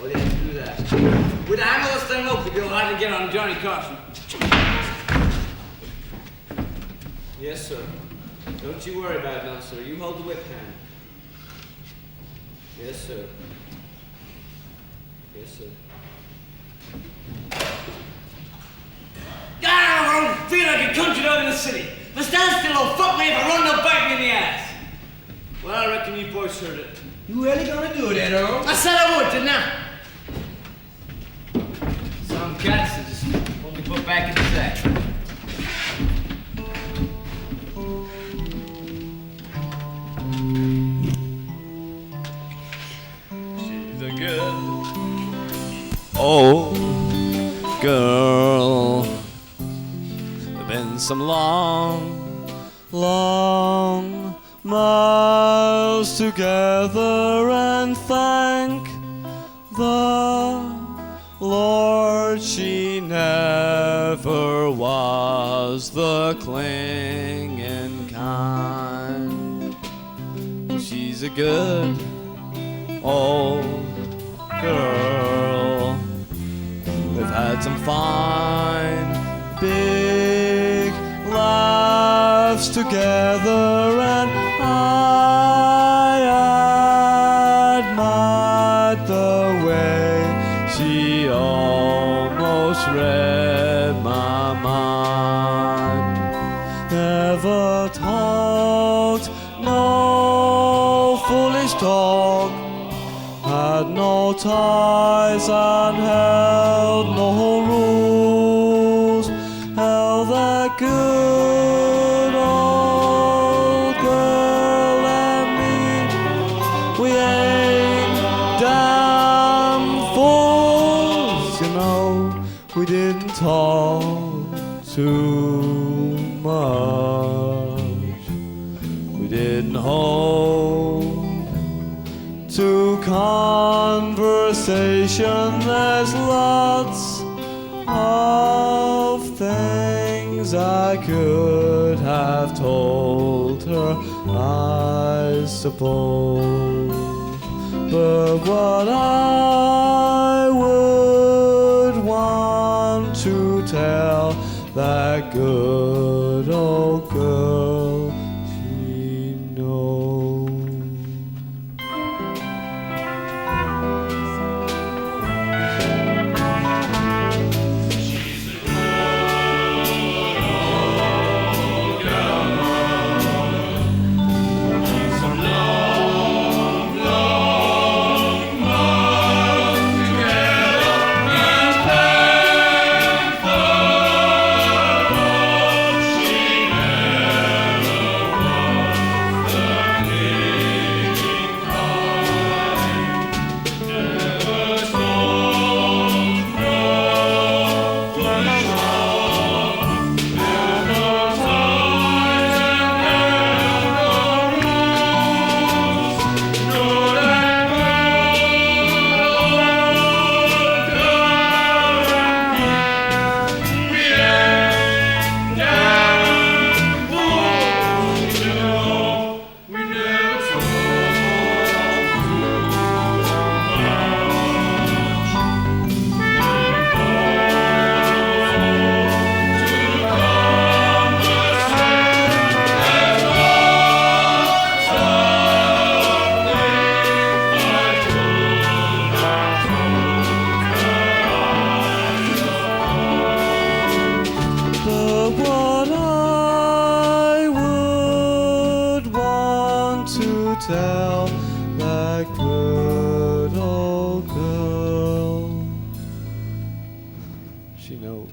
[SPEAKER 13] Well, you have to do that. With the handle of this thing open, you'll have to get on Johnny Carson. Yes, sir. Don't you worry about it now, sir. You hold the whip hand. Yes, sir. Yes, sir.
[SPEAKER 17] God, I don't feel like a country dog in the city. The stand still will fuck me if I run no bite me in the ass.
[SPEAKER 13] Well, I reckon you boys heard it.
[SPEAKER 17] You really gonna do it, Earl?
[SPEAKER 13] I said I would, didn't I? Some cats that just hold me put back in the sack.
[SPEAKER 1] She's a good old girl. There've been some long miles together, and thank the Lord she never was the clinging kind. She's a good old girl. We've had some fine big laughs together, and I admired the way she almost read my mind. Never talked no foolish talk,
[SPEAKER 21] had no ties and held no rules, held that good old girl and me. We ain't damn fools, you know. We didn't talk too much. We didn't hold to conversation. There's lots of things I could have told her, I suppose. But what I would want to tell that good old girl, she knows. Tell that good old girl, she knows.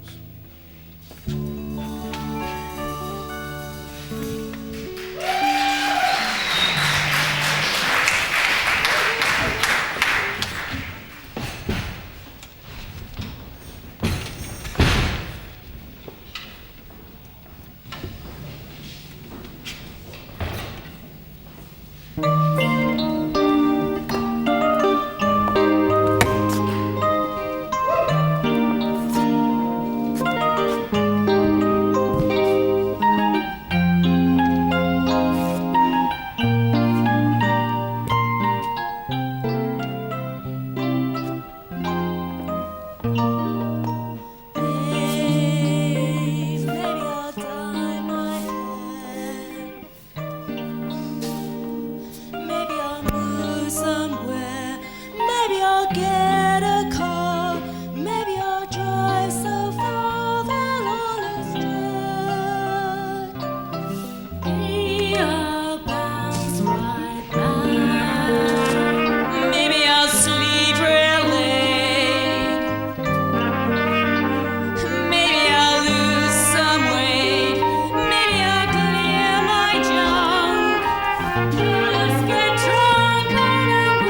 [SPEAKER 20] Let's get drunk on a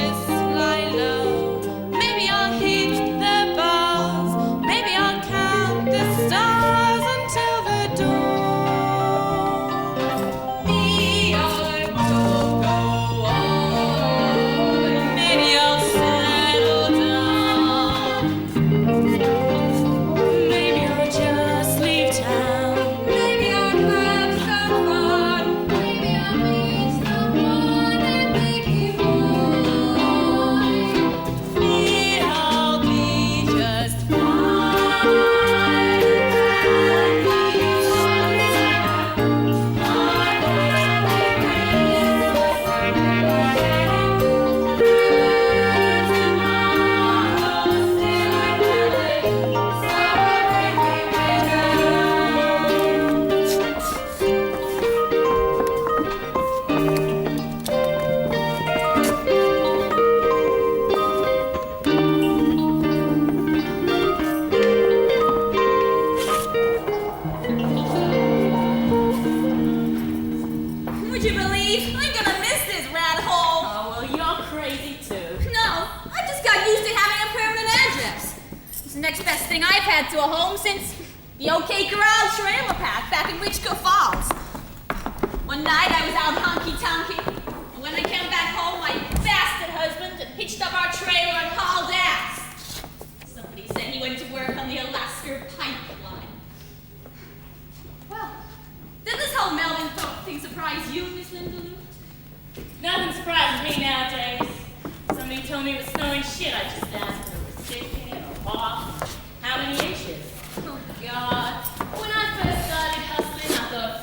[SPEAKER 6] just lie low. Maybe I'll hit the bars. Maybe I'll count the stars until the dawn. Me, I will go on. Maybe I'll settle down. Maybe I'll just leave town. Maybe I'll have some fun. Maybe I'll meet someone and make him mine. Me, I'll be just
[SPEAKER 4] Would you believe I'm gonna miss this rat hole?
[SPEAKER 6] Oh, well, you're crazy too.
[SPEAKER 4] No, I just got used to having a permanent address. It's the next best thing I've had to a home since the OK Corral trailer park back in Wichita Falls. One night I was out honky-tonky, and when I came back home, my bastard husband had hitched up our trailer and hauled ass. Somebody said he went to work on the Alaska pipeline. Well, did this whole Melvin Thorpe thing surprise you, Miss Linda?
[SPEAKER 6] Nothing surprises me nowadays. Somebody told me it was snowing shit. I just asked her, was it thick or off? How many inches?
[SPEAKER 4] Oh, God. When I first started hustling, I thought,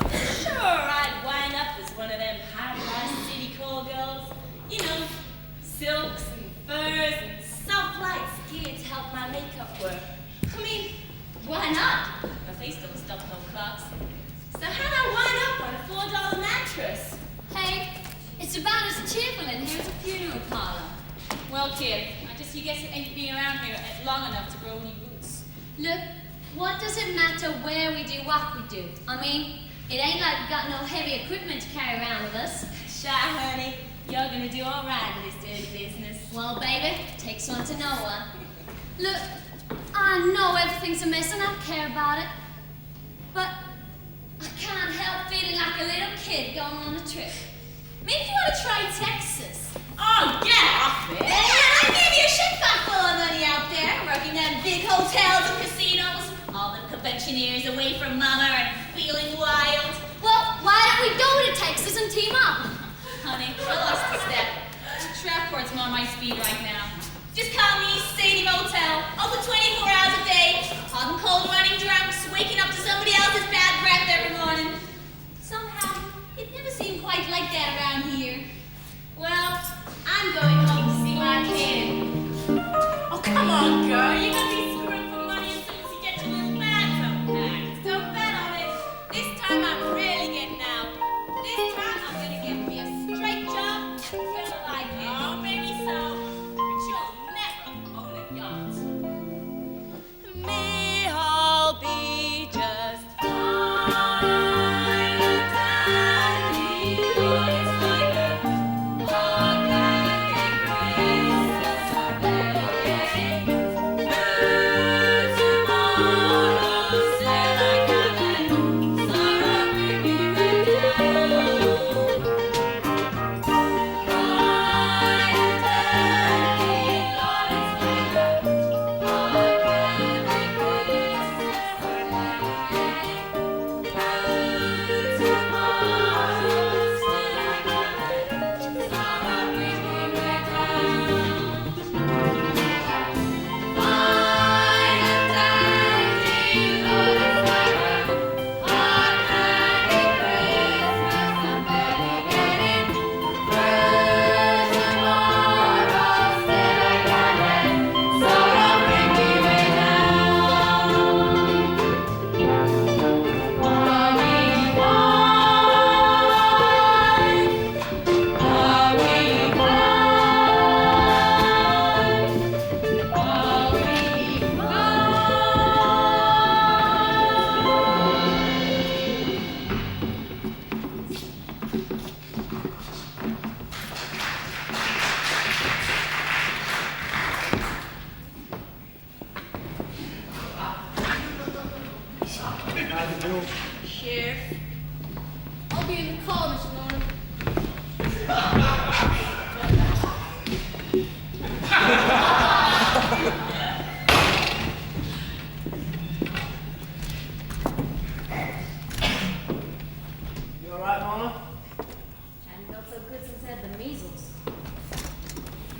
[SPEAKER 4] sure, I'd wind up as one of them high-class city call girls. You know, silks and furs and soft lights geared to help my makeup work. I mean, why not? My face don't stuff no clocks. So how'd I wind up on a $4 mattress?
[SPEAKER 11] Hey, it's about as cheerful in here as a funeral parlor.
[SPEAKER 6] Well, kid, you guess it ain't been around here long enough to grow any roots.
[SPEAKER 11] Look, what does it matter where we do what we do? I mean, it ain't like we got no heavy equipment to carry around with us.
[SPEAKER 4] Shy, honey. You're gonna do all right in this dirty business.
[SPEAKER 11] Well, baby, takes one to know one. Look, I know everything's a mess and I care about it. But I can't help feeling like a little kid going on a trip.
[SPEAKER 4] Maybe you want to try Texas. Oh, get off it. I gave you a shit pot full of money out there, working them big hotels and casinos. All them conventioneers away from mama and feeling wild.
[SPEAKER 11] Well, why don't we go to Texas and team up?
[SPEAKER 4] Honey, I lost a step. Shrevepорт's more my speed right now. Just call me Sadie Motel. Open 24 hours a day. Hot and cold running drunks, waking up to somebody else's bad breath every morning. Somehow, it never seemed quite like that around here. Well, I'm going home to see my kid. Oh, come on, girl. You're gonna be screwing for money as soon as you get your little bags unpacked. Don't bet on it. This time I'm really getting out. This time I'm gonna get me a straight job. You're gonna like it. Oh, maybe so. But you'll never own a yacht. Me, I'll be just fine. It's like a hot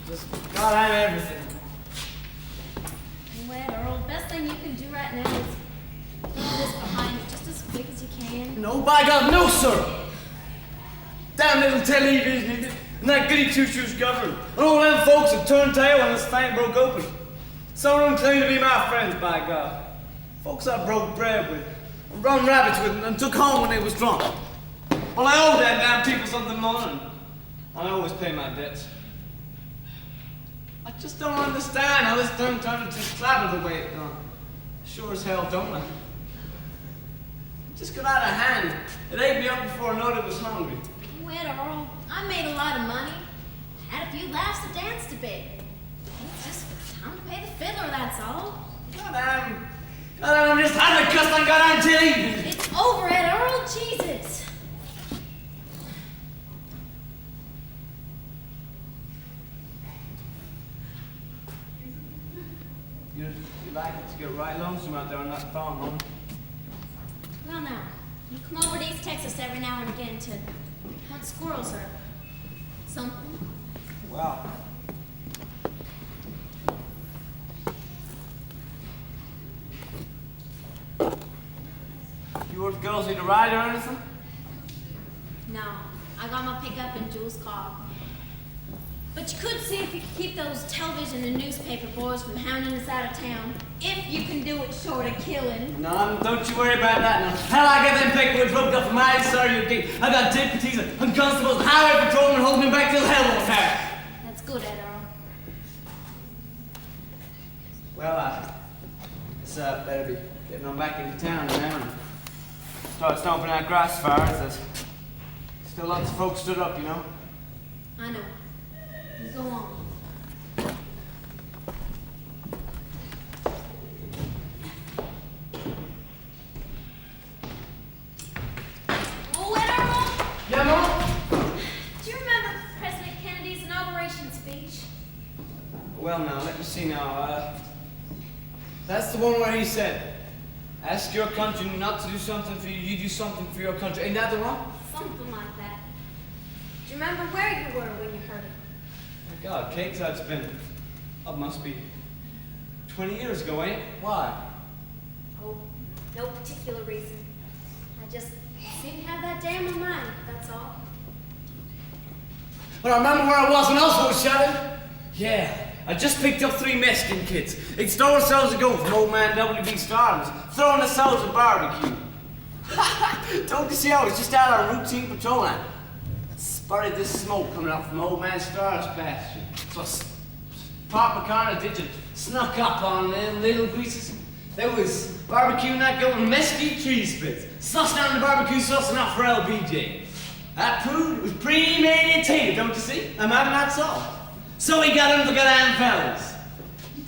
[SPEAKER 13] Just goddamn everything.
[SPEAKER 10] Well, Earl, best thing you can do right now is throw this behind you just as quick as you can.
[SPEAKER 13] No, by God, no, sir! Damn little television, and that goody two-shoes governor, and all them folks that turned tail when this thing broke open. Some of them claim to be my friends, by God. Folks I broke bread with, and run rabbits with, and took home when they was drunk. Well, I owe that damn people something more, and I always pay my debts. I just don't understand how this thing turned into clabber the way it done. Sure as hell don't I? It just got out of hand. It ate me up before I knowed it was hungry.
[SPEAKER 10] Well, Earl, I made a lot of money. Had a few laughs and danced a bit. It's just time to pay the fiddler, that's all.
[SPEAKER 13] Goddamn, I'm just having a cuss on goddamn TV.
[SPEAKER 10] It's over, Ed Earl, Jesus.
[SPEAKER 13] You like it to get right lonesome out there on that farm, huh?
[SPEAKER 10] Well, now, you come over to East Texas every now and again to hunt squirrels or something.
[SPEAKER 13] Well. You want the girls need a ride or anything?
[SPEAKER 10] No, I got my pickup in Jules' car. But you could see if you could keep those television and newspaper boys from hounding us out of town. If you can do it short of killing.
[SPEAKER 13] No, don't you worry about that now. Hell, I got them paperwork roped up from my side of your gate. I got deputies and constables and highway patrolmen holding me back till hell won't have.
[SPEAKER 10] That's good, Ed Earl.
[SPEAKER 13] Well, I guess I better be getting on back into town now and start stomping out grass fires. There's still lots of folks stood up, you know.
[SPEAKER 10] I know. You go on. Oh, Ed Earl!
[SPEAKER 13] Yeah, Mom?
[SPEAKER 10] Do you remember President Kennedy's inauguration speech?
[SPEAKER 13] Well, now, let me see now. That's the one where he said, ask your country not to do something for you, you do something for your country. Ain't that the one?
[SPEAKER 10] Something like that. Do you remember where you were when you heard it?
[SPEAKER 13] My God, Kate, that's been, must be 20 years ago, ain't it? Why?
[SPEAKER 10] Oh, no particular reason. I just seem to have that day in my mind, that's all.
[SPEAKER 13] But I remember where I was when Oswald shot him. Yeah, I just picked up 3 Mexican kids. They'd stole ourselves a goat from old man W.B. Starnes, throwing themselves a barbecue. Don't you see, I was just out on routine patrol and I spotted this smoke coming up from old man Star's pasture. So I parked my car and I did snuck up on them little greases. There was barbecuing that goat and mesquite tree spits. Sussed down the barbecue sauce enough for LBJ. That proved it was premeditated, don't you see? I'm having that salt. So we got him to goddamn fellas.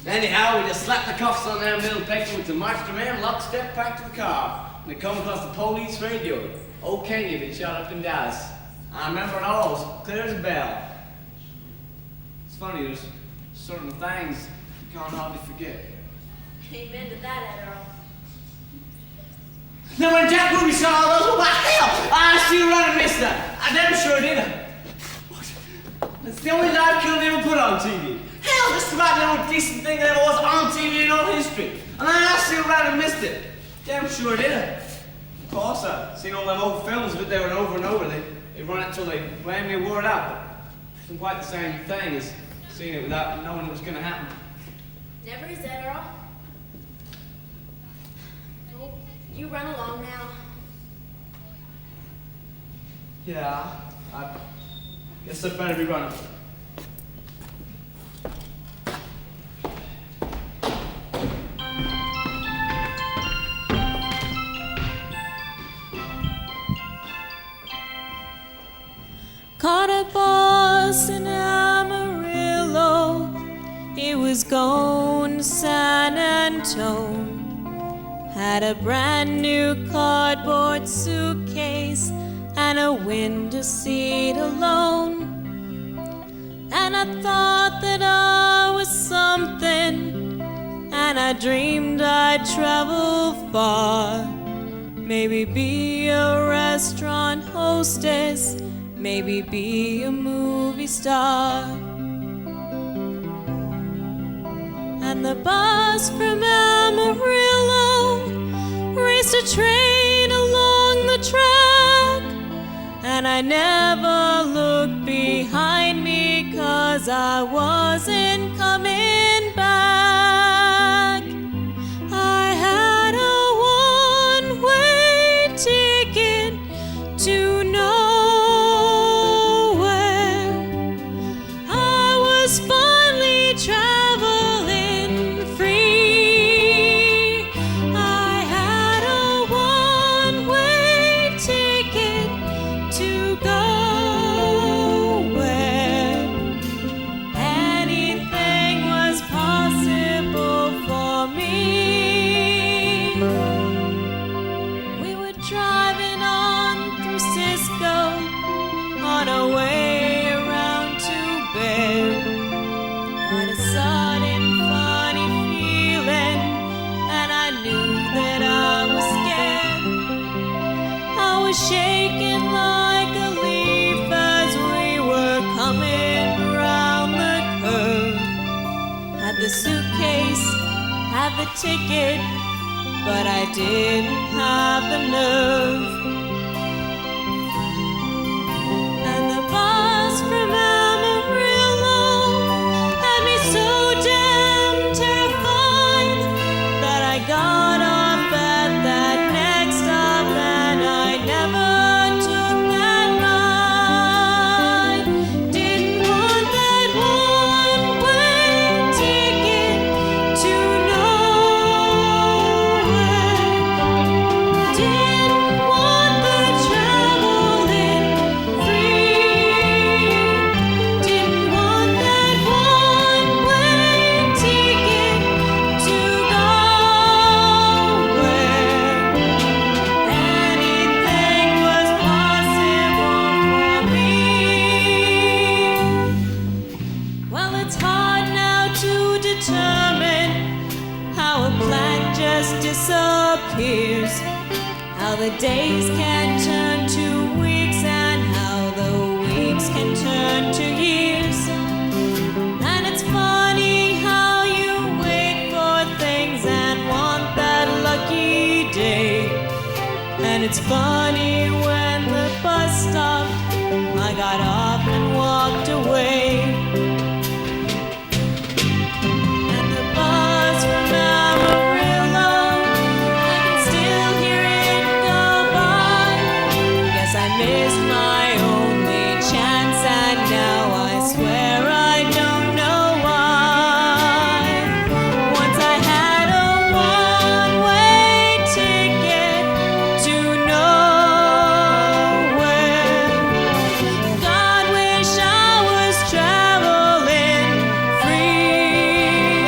[SPEAKER 13] Anyhow, we just slapped the cuffs on them little pegs with the marched them in, lockstep back to the car. And they come across the police radio. Old Kennedy had been shot up in Dallas. I remember it all, as clear as a bell. It's funny, there's certain things you can't hardly forget.
[SPEAKER 10] Amen to that, Ed Earl.
[SPEAKER 13] Now when Jack Ruby saw all those, what the hell? I still ran and missed that. I damn sure did. It's the only live kill they ever put on TV. Hell, just about the only decent thing that ever was on TV in all history. And I still ran and missed it. Damn sure did. Of course, I've seen all them old films of it there and over. They run it till they blam me word out. But it wasn't quite the same thing as seeing it without knowing it was going to happen.
[SPEAKER 10] Never is, Ed Earl. Oh, you run along now.
[SPEAKER 13] Yeah, I guess I'd better be running.
[SPEAKER 5] Caught a bus in Amarillo. He was going to San Antone. Had a brand new cardboard suitcase and a window seat alone. And I thought that I was something, and I dreamed I'd travel far. Maybe be a restaurant hostess, maybe be a movie star. And the bus from Amarillo raced a train along the track, and I never looked behind me 'cause I wasn't coming back. I had a one-way ticket to nowhere. I was finally traveling free. I had a one-way ticket to go where anything was possible for me. We were driving on through Cisco on our way around to bed. Got a sudden funny feeling, and I knew that I was scared. I was shaking like a leaf as we were coming round the curve. Had the suitcase, had the ticket, but I didn't have the nerve. And the bus from Amarillo had me so damn terrified that I got off at that next stop and I never took that ride. Didn't want that one-way ticket to nowhere. Didn't want the traveling free. Didn't want that one-way ticket to go where anything was possible for me. Well, it's hard now to determine how a plan just disappears, how the days can turn to weeks and how the weeks can turn to years. And it's funny how you wait for things and want that lucky day. And it's funny when the bus stopped, I got off and walked away. And the bus from Amarillo, I can still hear it go by. Guess I missed my only chance, and now I swear I don't know why. Once I had a one-way ticket to nowhere. God wish I was traveling free.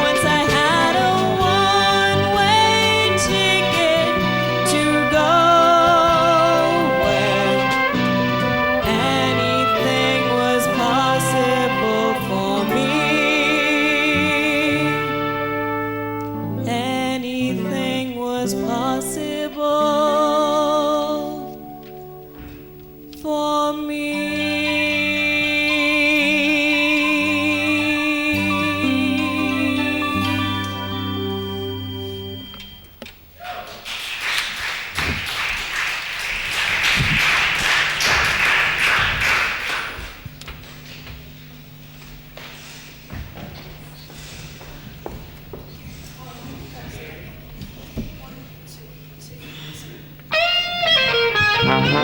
[SPEAKER 5] Once I had a one-way ticket to go where anything was possible for me. Anything was possible for me.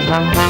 [SPEAKER 21] Thank you.